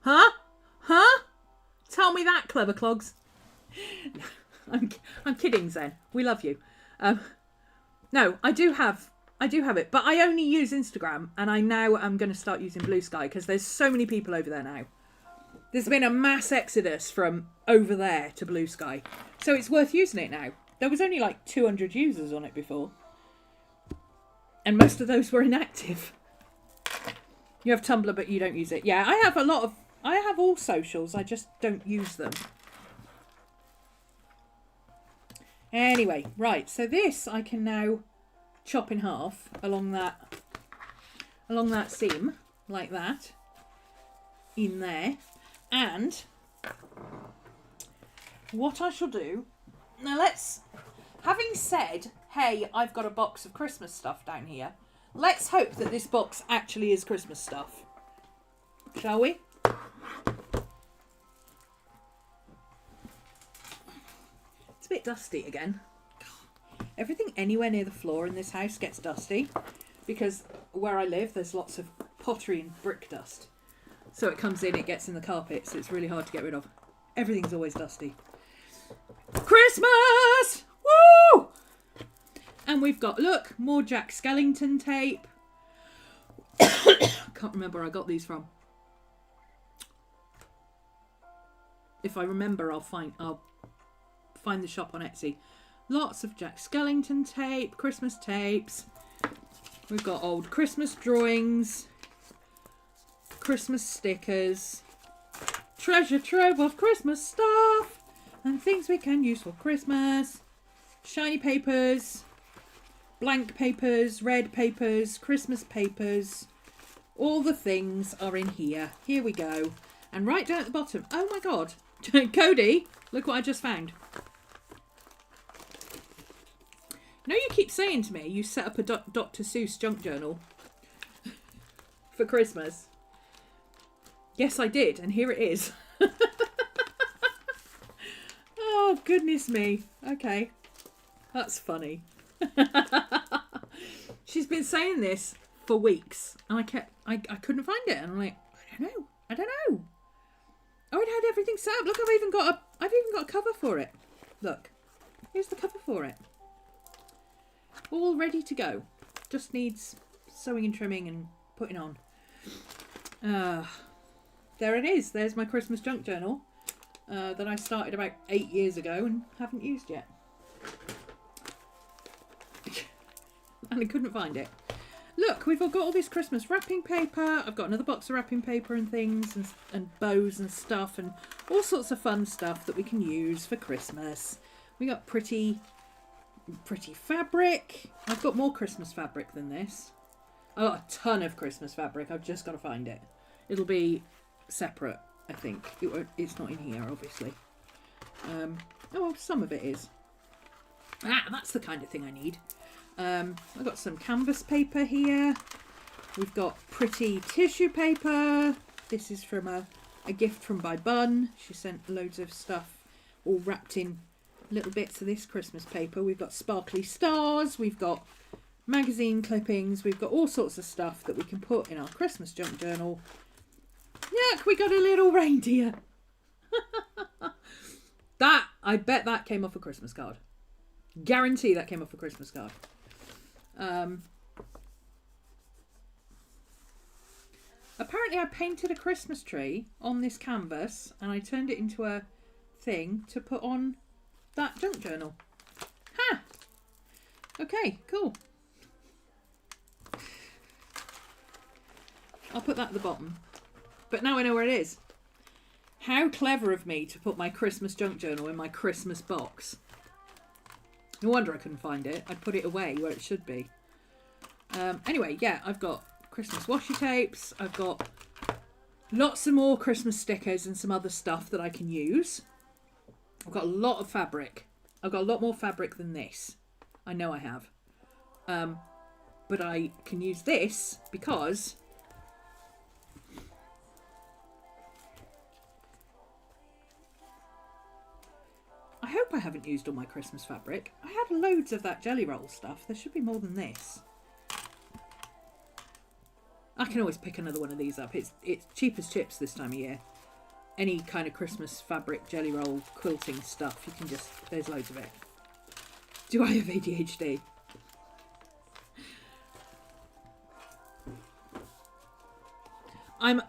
Huh? Tell me that, clever clogs. I'm kidding, Zen. We love you. No, I do have it, but I only use Instagram, and I now am going to start using Blue Sky because there's so many people over there now. There's been a mass exodus from over there to Blue Sky, so it's worth using it now. There was only like 200 users on it before, and most of those were inactive. You have Tumblr, but you don't use it. Yeah, I have all socials. I just don't use them. Anyway, right. So this I can now chop in half along that seam like that in there. And what I shall do now, having said, hey, I've got a box of Christmas stuff down here. Let's hope that this box actually is Christmas stuff. Shall we? It's a bit dusty again. Everything anywhere near the floor in this house gets dusty because where I live there's lots of pottery and brick dust. So it comes in, it gets in the carpet, so it's really hard to get rid of. Everything's always dusty. Christmas! Woo! And we've got, look, more Jack Skellington tape. Can't remember where I got these from. If I remember, I'll find the shop on Etsy. Lots of Jack Skellington tape, Christmas tapes. We've got old Christmas drawings, Christmas stickers, treasure trove of Christmas stuff, and things we can use for Christmas. Shiny papers, blank papers, red papers, Christmas papers. All the things are in here. Here we go. And right down at the bottom, oh my God, Cody, look what I just found. You know, you keep saying to me you set up a Dr. Seuss junk journal for Christmas. Yes, I did, and here it is. Oh, goodness me. Okay. That's funny. She's been saying this for weeks, and I couldn't find it, and I'm like, I don't know. Oh, it had everything set up. Look, I've even got a cover for it. Look, here's the cover for it. All ready to go. Just needs sewing and trimming and putting on. There it is. There's my Christmas junk journal that I started about 8 years ago and haven't used yet. And I couldn't find it. Look, we've all got all this Christmas wrapping paper. I've got another box of wrapping paper and things and bows and stuff and all sorts of fun stuff that we can use for Christmas. We got pretty fabric. I've got more Christmas fabric than this. I've got a ton of Christmas fabric. I've just got to find it. It'll be separate, I think. It's not in here, obviously. Oh, well, some of it is. That's the kind of thing I need. I've got some canvas paper here. We've got pretty tissue paper. This is from a gift from my bun. She sent loads of stuff all wrapped in little bits of this Christmas paper. We've got sparkly stars. We've got magazine clippings. We've got all sorts of stuff that we can put in our Christmas junk journal. Look, we got a little reindeer. I bet that came off a Christmas card. Guarantee that came off a Christmas card. Apparently I painted a Christmas tree on this canvas and I turned it into a thing to put on that junk journal. Ha! Okay, cool. I'll put that at the bottom. But now I know where it is. How clever of me to put my Christmas junk journal in my Christmas box. No wonder I couldn't find it. I'd put it away where it should be. Anyway, yeah, I've got Christmas washi tapes. I've got lots of more Christmas stickers and some other stuff that I can use. I've got a lot of fabric. I've got a lot more fabric than this. I know I have. But I can use this because I hope I haven't used all my Christmas fabric. I had loads of that jelly roll stuff. There should be more than this. I can always pick another one of these up. It's cheap as chips this time of year. Any kind of Christmas fabric, jelly roll, quilting stuff, you can just, there's loads of it. Do I have ADHD? I'm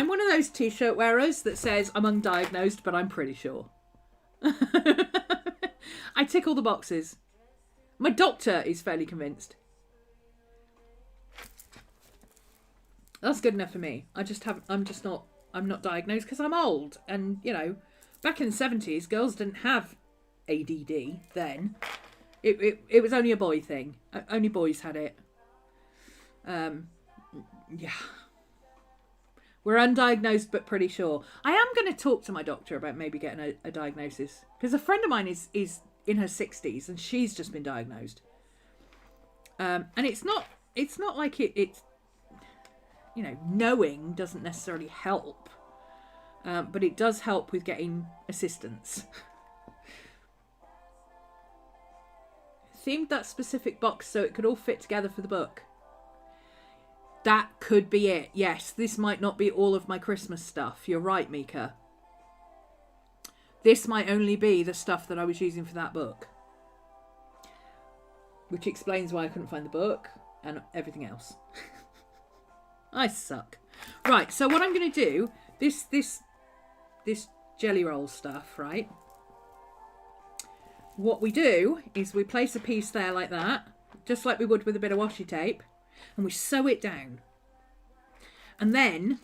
one of those t-shirt wearers that says I'm undiagnosed, but I'm pretty sure. I tick all the boxes. My doctor is fairly convinced. That's good enough for me. I'm not diagnosed because I'm old. And, you know, back in the 70s, girls didn't have ADD then. It was only a boy thing. Only boys had it. Yeah. We're undiagnosed but pretty sure. I am going to talk to my doctor about maybe getting a diagnosis. Because a friend of mine is in her 60s and she's just been diagnosed. And it's not like it's, you know, knowing doesn't necessarily help. But it does help with getting assistance. Themed that specific box so it could all fit together for the book. That could be it. Yes, this might not be all of my Christmas stuff. You're right, Mika. This might only be the stuff that I was using for that book. Which explains why I couldn't find the book and everything else. I suck. Right, so what I'm going to do, this jelly roll stuff, right? What we do is we place a piece there like that, just like we would with a bit of washi tape. And we sew it down. And then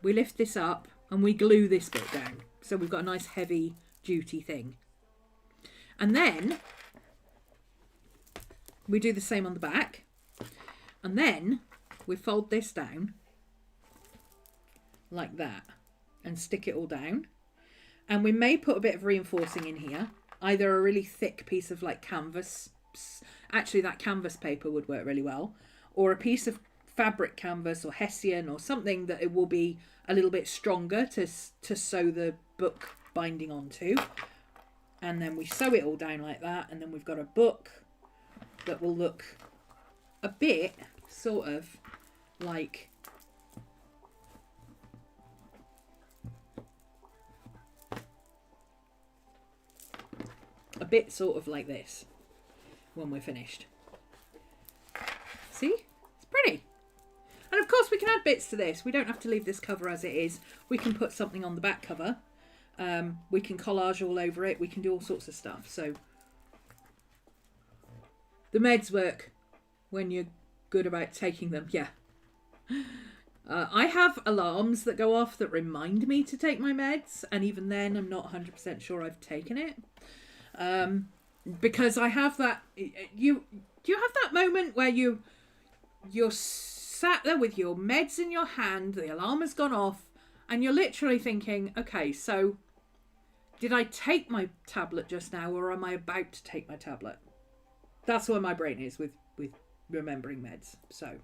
we lift this up and we glue this bit down. So we've got a nice heavy duty thing. And then we do the same on the back. And then we fold this down like that and stick it all down. And we may put a bit of reinforcing in here. Either a really thick piece of like canvas. Actually, that canvas paper would work really well. Or a piece of fabric canvas or hessian or something that it will be a little bit stronger to sew the book binding onto. And then we sew it all down like that. And then we've got a book that will look a bit sort of like this when we're finished. See? It's pretty. And of course we can add bits to this. We don't have to leave this cover as it is. We can put something on the back cover. We can collage all over it. We can do all sorts of stuff. So the meds work when you're good about taking them. Yeah. I have alarms that go off that remind me to take my meds. And even then I'm not 100% sure I've taken it. Because I have that, you have that moment where you're sat there with your meds in your hand, the alarm has gone off, and you're literally thinking, okay, so Did I take my tablet just now, or am I about to take my tablet? That's where my brain is with remembering meds. So.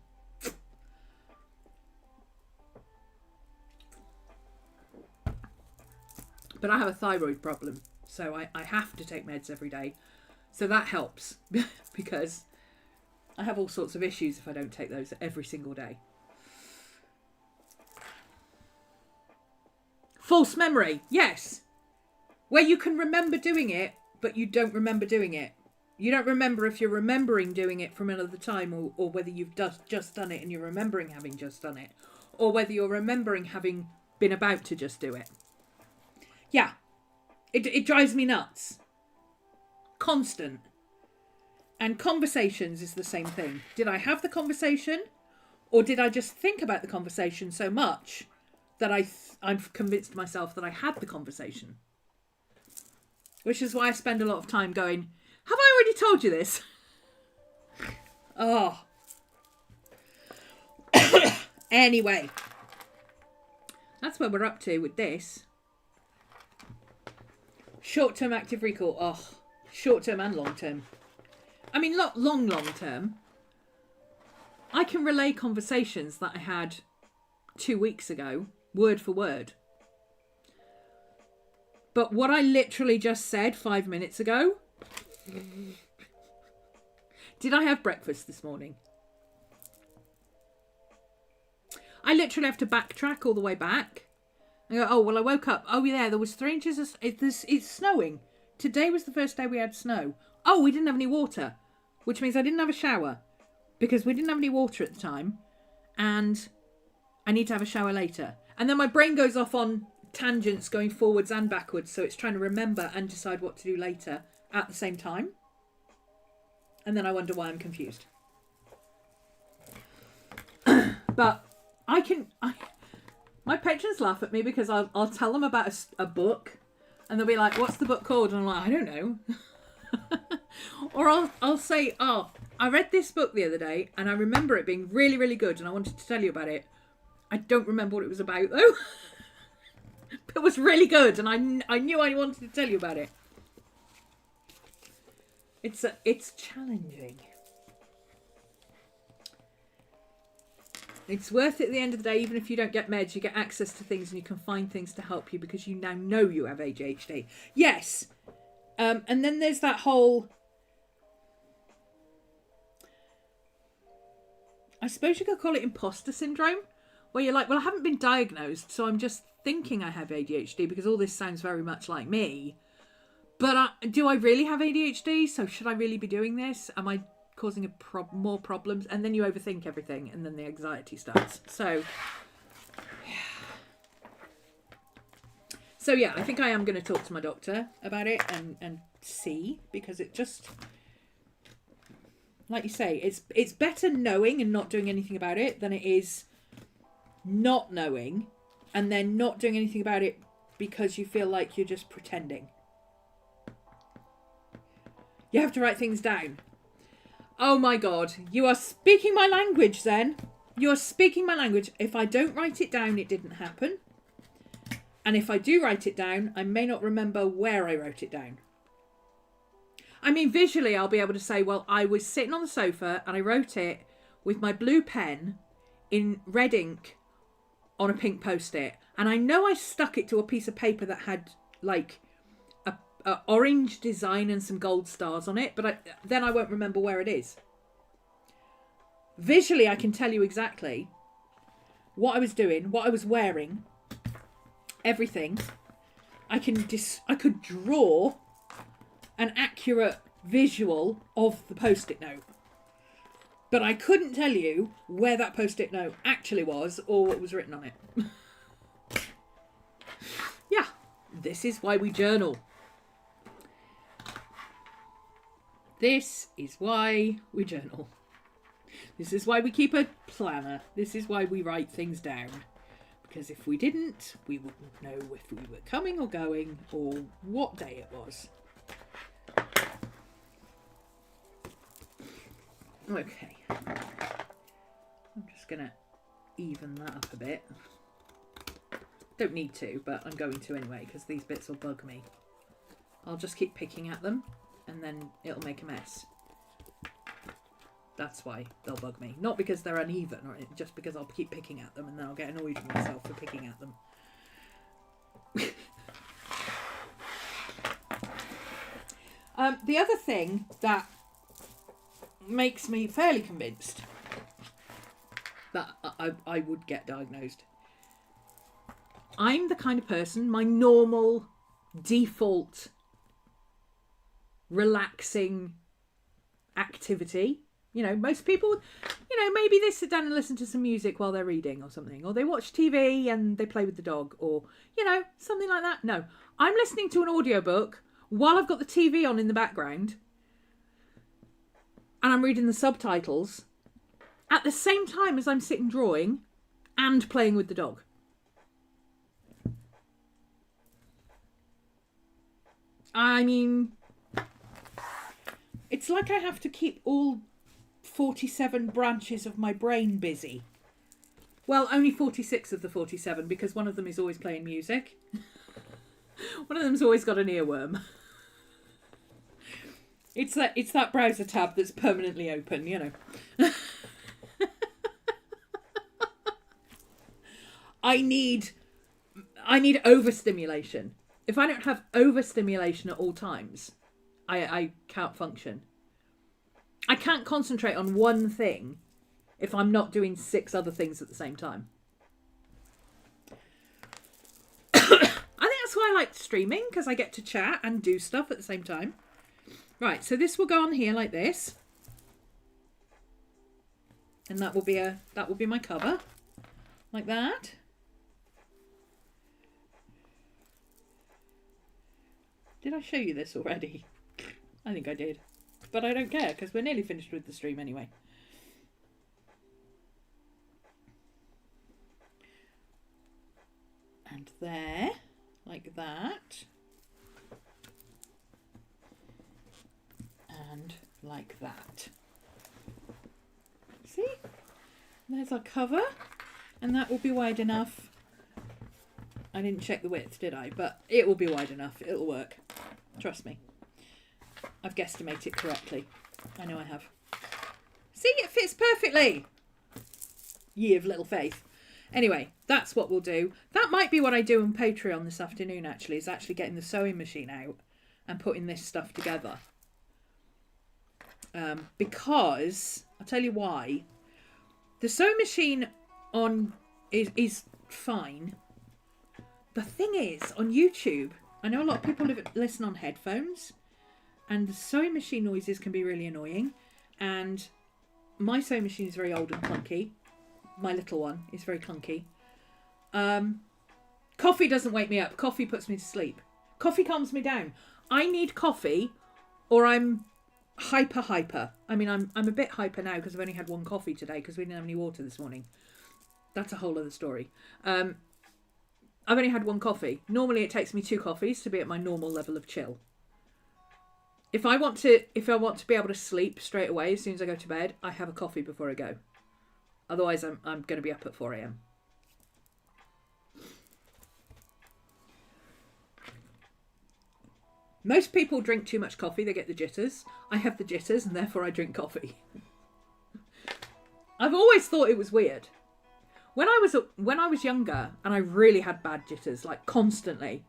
But I have a thyroid problem, so I have to take meds every day. So that helps because I have all sorts of issues if I don't take those every single day. False memory, yes. Where you can remember doing it, but you don't remember doing it. You don't remember if you're remembering doing it from another time, or whether you've just done it and you're remembering having just done it, or whether you're remembering having been about to just do it. Yeah, it drives me nuts. Constant. And conversations is the same thing. Did I have the conversation, or did I just think about the conversation so much that I've convinced myself that I had the conversation? Which is why I spend a lot of time going, have I already told you this? Oh. Anyway. That's where we're up to with this. Short-term active recall. Oh, short-term and long-term. I mean, not long-term. I can relay conversations that I had 2 weeks ago, word for word. But what I literally just said 5 minutes ago... Did I have breakfast this morning? I literally have to backtrack all the way back. I go, oh, well, I woke up. Oh, yeah, there was 3 inches of... It's snowing. Today was the first day we had snow. Oh, we didn't have any water, which means I didn't have a shower because we didn't have any water at the time, and I need to have a shower later. And then my brain goes off on tangents going forwards and backwards, so it's trying to remember and decide what to do later at the same time. And then I wonder why I'm confused. But my patrons laugh at me because I'll tell them about a book, and they'll be like, what's the book called? And I'm like, I don't know. Or I'll say, oh, I read this book the other day and I remember it being really, really good and I wanted to tell you about it. I don't remember what it was about though. It was really good and I knew I wanted to tell you about it. It's challenging. It's worth it at the end of the day. Even if you don't get meds, you get access to things and you can find things to help you because you now know you have ADHD. Yes. And then there's that whole... I suppose you could call it imposter syndrome, where you're like, well, I haven't been diagnosed, so I'm just thinking I have ADHD because all this sounds very much like me. But do I really have ADHD? So should I really be doing this? Am I causing more problems? And then you overthink everything and then the anxiety starts. So yeah, I think I am going to talk to my doctor about it and see, because it just, like you say, it's better knowing and not doing anything about it than it is not knowing and then not doing anything about it because you feel like you're just pretending. You have to write things down. Oh my God, you are speaking my language then. You are speaking my language. If I don't write it down, it didn't happen. And if I do write it down, I may not remember where I wrote it down. I mean, visually, I'll be able to say, well, I was sitting on the sofa and I wrote it with my blue pen in red ink on a pink Post-it. And I know I stuck it to a piece of paper that had like a orange design and some gold stars on it, but then I won't remember where it is. Visually, I can tell you exactly what I was doing, what I was wearing, everything. I could draw an accurate visual of the Post-it note, but I couldn't tell you where that Post-it note actually was or what was written on it. Yeah, this is why we journal. This is why we journal. This is why we keep a planner. This is why we write things down. Because if we didn't, we wouldn't know if we were coming or going or what day it was. Okay. I'm just going to even that up a bit. Don't need to, but I'm going to anyway, because these bits will bug me. I'll just keep picking at them, and then it'll make a mess. That's why they'll bug me. Not because they're uneven, or just because I'll keep picking at them, and then I'll get annoyed with myself for picking at them. The other thing that makes me fairly convinced that I would get diagnosed. I'm the kind of person, my normal, default, relaxing activity. You know, most people, you know, maybe they sit down and listen to some music while they're reading or something. Or they watch TV and they play with the dog. Or, you know, something like that. No, I'm listening to an audiobook while I've got the TV on in the background. And I'm reading the subtitles at the same time as I'm sitting drawing and playing with the dog. I mean, it's like I have to keep all 47 branches of my brain busy. Well, only 46 of the 47, because one of them is always playing music. One of them's always got an earworm. It's that browser tab that's permanently open, you know. I need overstimulation. If I don't have overstimulation at all times, I can't function. I can't concentrate on one thing if I'm not doing 6 other things at the same time. I think that's why I like streaming, because I get to chat and do stuff at the same time. Right, so this will go on here like this. And that will be my cover. Like that. Did I show you this already? I think I did. But I don't care, because we're nearly finished with the stream anyway. And there, like that. And like that. See? There's our cover. And that will be wide enough. I didn't check the width, did I? But it will be wide enough. It'll work. Trust me. I've guesstimated correctly. I know I have. See, it fits perfectly. Ye of little faith. Anyway, that's what we'll do. That might be what I do on Patreon this afternoon, actually, is actually getting the sewing machine out and putting this stuff together. Because, I'll tell you why. The sewing machine is fine. The thing is, on YouTube, I know a lot of people listen on headphones, and the sewing machine noises can be really annoying. And my sewing machine is very old and clunky. My little one is very clunky. Coffee doesn't wake me up. Coffee puts me to sleep. Coffee calms me down. I need coffee, or I'm hyper. I mean, I'm a bit hyper now because I've only had one coffee today because we didn't have any water this morning. That's a whole other story. I've only had one coffee. Normally it takes me 2 coffees to be at my normal level of chill. If I want to be able to sleep straight away as soon as I go to bed, I have a coffee before I go. Otherwise, I'm going to be up at 4 a.m. Most people drink too much coffee, they get the jitters. I have the jitters and therefore I drink coffee. I've always thought it was weird. When I was younger and I really had bad jitters, like constantly,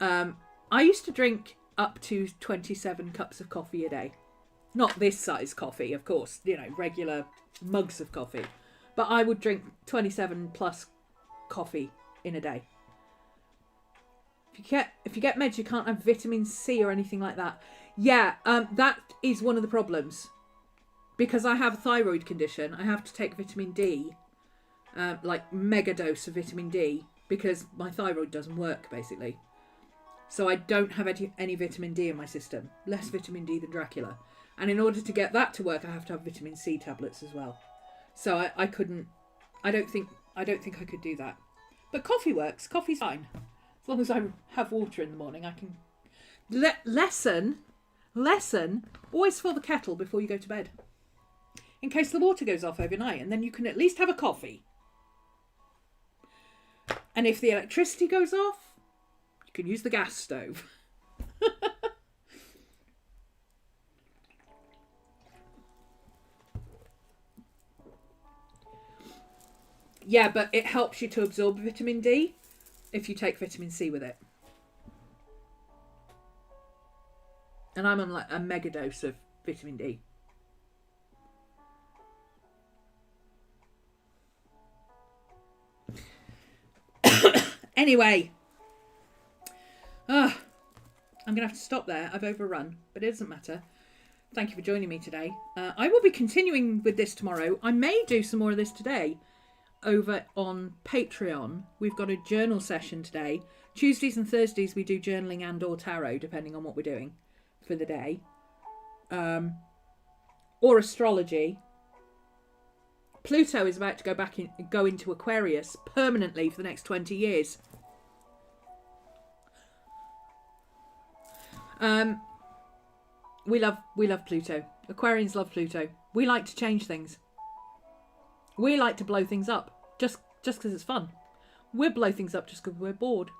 I used to drink up to 27 cups of coffee a day. Not this size coffee, of course, you know, regular mugs of coffee. But I would drink 27 plus coffee in a day. If you get meds, you can't have vitamin C or anything like that. Yeah, that is one of the problems. Because I have a thyroid condition, I have to take vitamin D, like mega dose of vitamin D, because my thyroid doesn't work, basically. So I don't have any vitamin D in my system. Less vitamin D than Dracula. And in order to get that to work, I have to have vitamin C tablets as well. So I couldn't. I don't think I could do that. But coffee works. Coffee's fine. As long as I have water in the morning, I can. Lesson. Always fill the kettle before you go to bed, in case the water goes off overnight, and then you can at least have a coffee. And if the electricity goes off, you can use the gas stove. Yeah, but it helps you to absorb vitamin D if you take vitamin C with it. And I'm on like a mega dose of vitamin D. Anyway. I'm going to have to stop there. I've overrun, but it doesn't matter. Thank you for joining me today. I will be continuing with this tomorrow. I may do some more of this today over on Patreon. We've got a journal session today. Tuesdays and Thursdays we do journaling and or tarot, depending on what we're doing for the day. Or astrology. Pluto is about to go into Aquarius permanently for the next 20 years. We love Pluto. Aquarians love Pluto. We like to change things. We like to blow things up just because it's fun. We'll blow things up just because we're bored.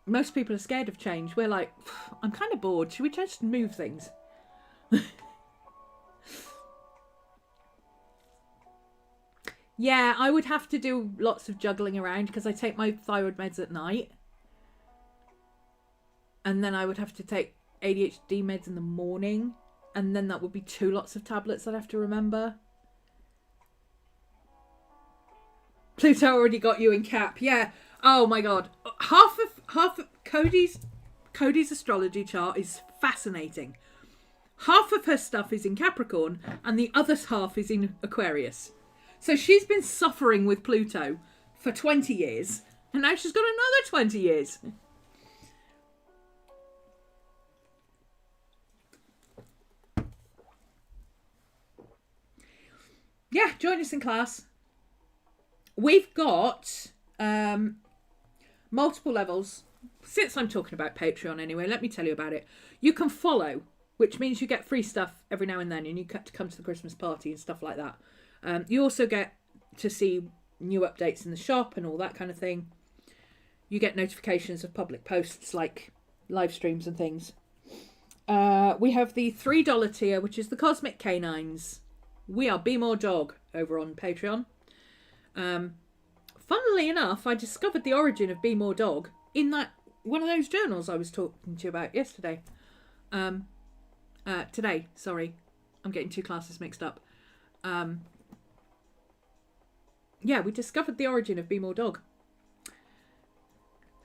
Most people are scared of change. We're like, I'm kind of bored. Should we just move things? Yeah, I would have to do lots of juggling around because I take my thyroid meds at night. And then I would have to take ADHD meds in the morning. And then that would be 2 lots of tablets I'd have to remember. Pluto already got you in Cap. Yeah. Oh my God. Half of Cody's astrology chart is fascinating. Half of her stuff is in Capricorn and the other half is in Aquarius. So she's been suffering with Pluto for 20 years. And now she's got another 20 years. Yeah, join us in class. We've got multiple levels. Since I'm talking about Patreon anyway, let me tell you about it. You can follow, which means you get free stuff every now and then, and you get to come to the Christmas party and stuff like that. You also get to see new updates in the shop and all that kind of thing. You get notifications of public posts like live streams and things. We have the $3 tier, which is the Cosmic Canines. We are Be More Dog over on Patreon. Funnily enough, I discovered the origin of Be More Dog in that one of those journals I was talking to you about yesterday. Today, sorry. I'm getting 2 classes mixed up. Yeah, we discovered the origin of Be More Dog.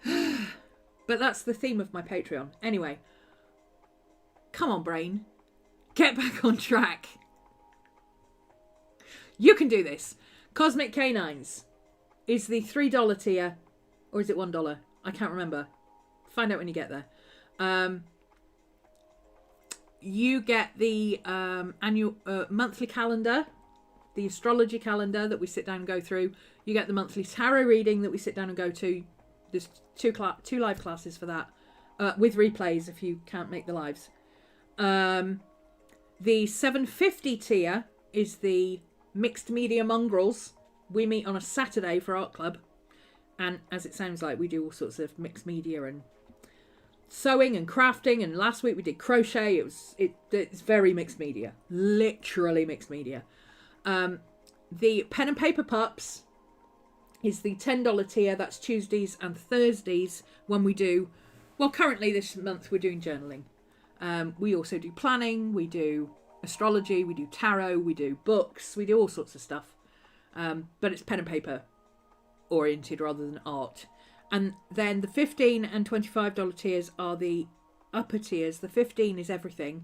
But that's the theme of my Patreon. Anyway. Come on, brain. Get back on track. You can do this. Cosmic Canines is the $3 tier. Or is it $1? I can't remember. Find out when you get there. You get the annual monthly calendar, the astrology calendar that we sit down and go through. You get the monthly tarot reading that we sit down and go to. There's two live classes for that, with replays if you can't make the lives. The $7.50 tier is the Mixed Media Mongrels. We meet on a Saturday for art club, and as it sounds like, we do all sorts of mixed media and sewing and crafting, and last week we did crochet. It's very mixed media, literally mixed media. The Pen and Paper Pups is the $10 tier. That's Tuesdays and Thursdays when we do, well, currently this month we're doing journaling. We also do planning, we do astrology, we do tarot, we do books, we do all sorts of stuff. But it's pen and paper oriented rather than art. And then the $15 and $25 tiers are the upper tiers. The 15 is everything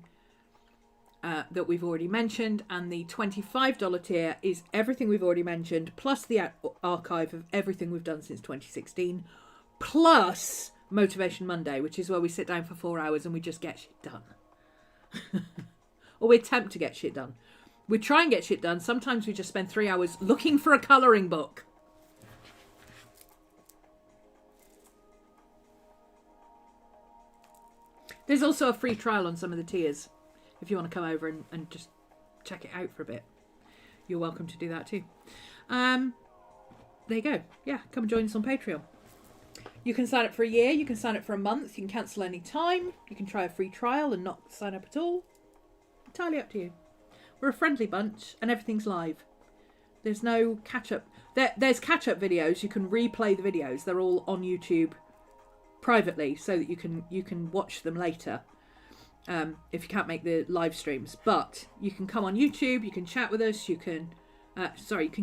that we've already mentioned, and the $25 tier is everything we've already mentioned, plus the archive of everything we've done since 2016, plus Motivation Monday, which is where we sit down for 4 hours and we just get shit done. Or we attempt to get shit done. We try and get shit done. Sometimes we just spend 3 hours looking for a colouring book. There's also a free trial on some of the tiers. If you want to come over and just check it out for a bit. You're welcome to do that too. there you go. Yeah, come and join us on Patreon. You can sign up for a year, you can sign up for a month, you can cancel any time, you can try a free trial and not sign up at all. Entirely up to you. We're a friendly bunch and everything's live. There's no catch-up. There's catch-up videos. You can replay the videos. They're all on YouTube privately so that you can watch them later if you can't make the live streams. But you can come on YouTube, you can chat with us, you can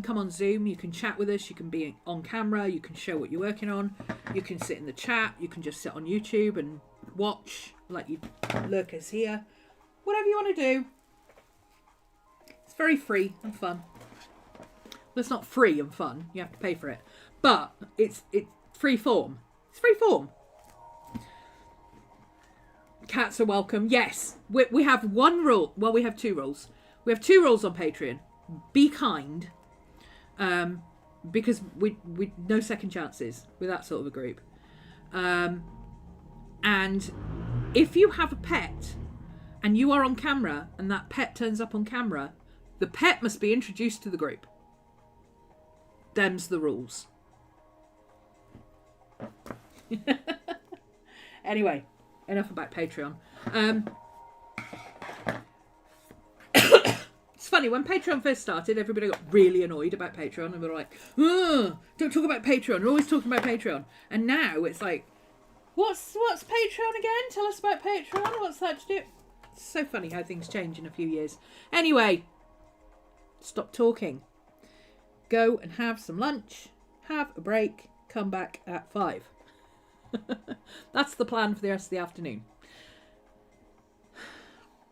come on Zoom, you can chat with us, you can be on camera, you can show what you're working on, you can sit in the chat, you can just sit on YouTube and watch like you lurkers here. Whatever you want to do. It's very free and fun. Well, it's not free and fun. You have to pay for it. But it's free form. It's free form. Cats are welcome. Yes. We have one rule. Well, we have two rules. We have two rules on Patreon. Be kind. Because we no second chances with that sort of a group. And if you have a pet and you are on camera and that pet turns up on camera, the pet must be introduced to the group. Them's the rules. Anyway, enough about Patreon. It's funny, when Patreon first started, everybody got really annoyed about Patreon and we were like, don't talk about Patreon, we're always talking about Patreon. And now it's like, what's Patreon again? Tell us about Patreon. What's that to do? It's so funny how things change in a few years. Anyway, stop talking. Go and have some lunch, have a break, come back at 5. That's the plan for the rest of the afternoon.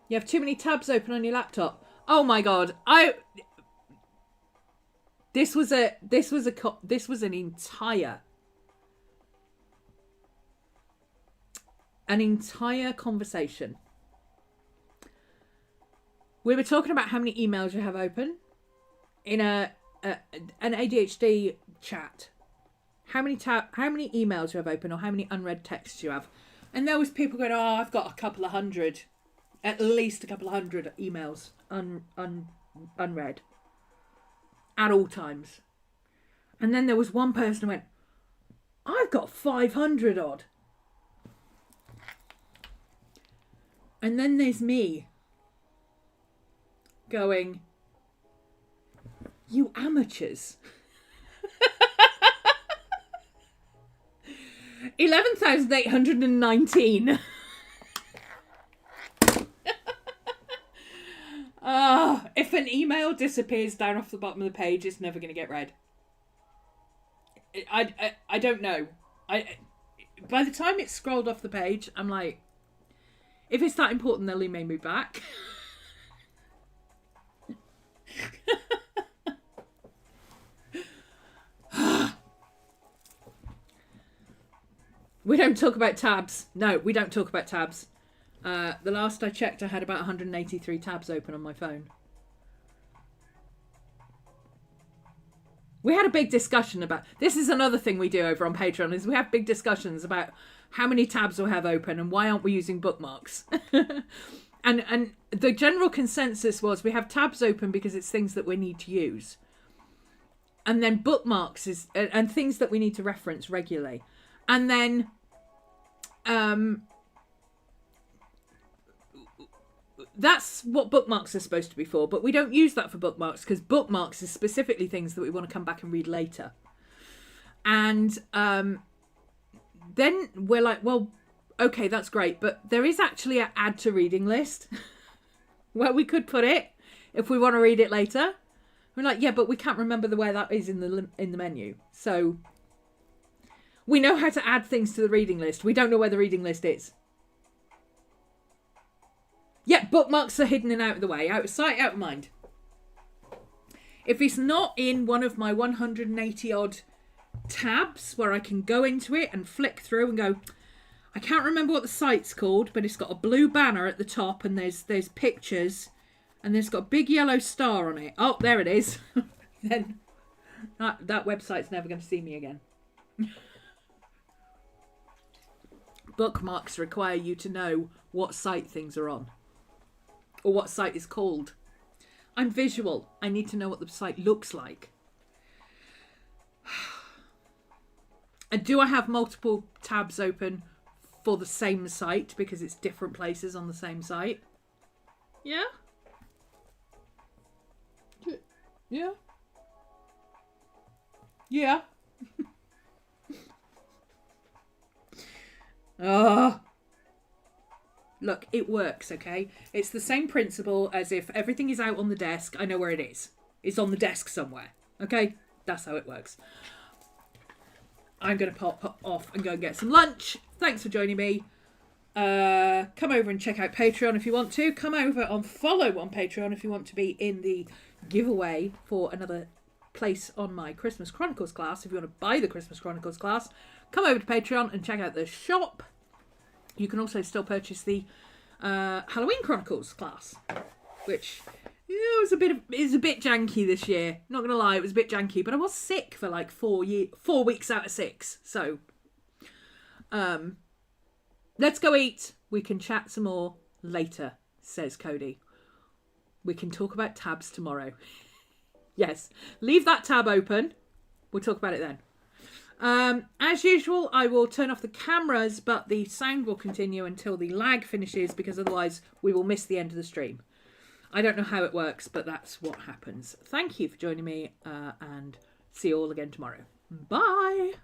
You have too many tabs open on your laptop. Oh my god! This was an entire conversation. We were talking about how many emails you have open in an ADHD chat. How many emails you have open, or how many unread texts you have. And there was people going, I've got a couple of hundred, at least a couple of hundred emails unread at all times. And then there was one person who went, I've got 500 odd. And then there's me going, you amateurs. 11,819. If an email disappears down off the bottom of the page, it's never going to get read. I don't know. By the time it's scrolled off the page, I'm like, if it's that important, they'll email me back. We don't talk about tabs. No, we don't talk about tabs. The last I checked, I had about 183 tabs open on my phone. We had a big discussion about... This is another thing we do over on Patreon, is we have big discussions about how many tabs we have open and why aren't we using bookmarks. And the general consensus was we have tabs open because it's things that we need to use. And then bookmarks is... and things that we need to reference regularly. And then... that's what bookmarks are supposed to be for, but we don't use that for bookmarks because bookmarks is specifically things that we want to come back and read later. And then we're like, well, okay, that's great, but there is actually an add to reading list where we could put it if we want to read it later. We're like, yeah, but we can't remember where that is in the menu. So we know how to add things to the reading list. We don't know where the reading list is. Yeah, bookmarks are hidden and out of the way. Out of sight, out of mind. If it's not in one of my 180 odd tabs where I can go into it and flick through and go, I can't remember what the site's called, but it's got a blue banner at the top and there's pictures and there's got a big yellow star on it. Oh, there it is. Then that website's never going to see me again. Bookmarks require you to know what site things are on. Or what site is called. I'm visual. I need to know what the site looks like. And do I have multiple tabs open for the same site because it's different places on the same site? Yeah? Yeah? Yeah. Oh. Look, it works, okay? It's the same principle as if everything is out on the desk, I know where it is. It's on the desk somewhere, okay? That's how it works. I'm going to pop off and go and get some lunch. Thanks for joining me. Come over and check out Patreon if you want to. Come over and follow on Patreon if you want to be in the giveaway for another place on my Christmas Chronicles class. If you want to buy the Christmas Chronicles class, come over to Patreon and check out the shop. You can also still purchase the Halloween Chronicles class, which is a bit janky this year. Not gonna lie, it was a bit janky, but I was sick for like 4 weeks out of 6. So, let's go eat. We can chat some more later, says Cody. We can talk about tabs tomorrow. Yes, leave that tab open. We'll talk about it then. As usual, I will turn off the cameras, but the sound will continue until the lag finishes, because otherwise we will miss the end of the stream. I don't know how it works, but that's what happens. Thank you for joining me, and see you all again tomorrow. Bye!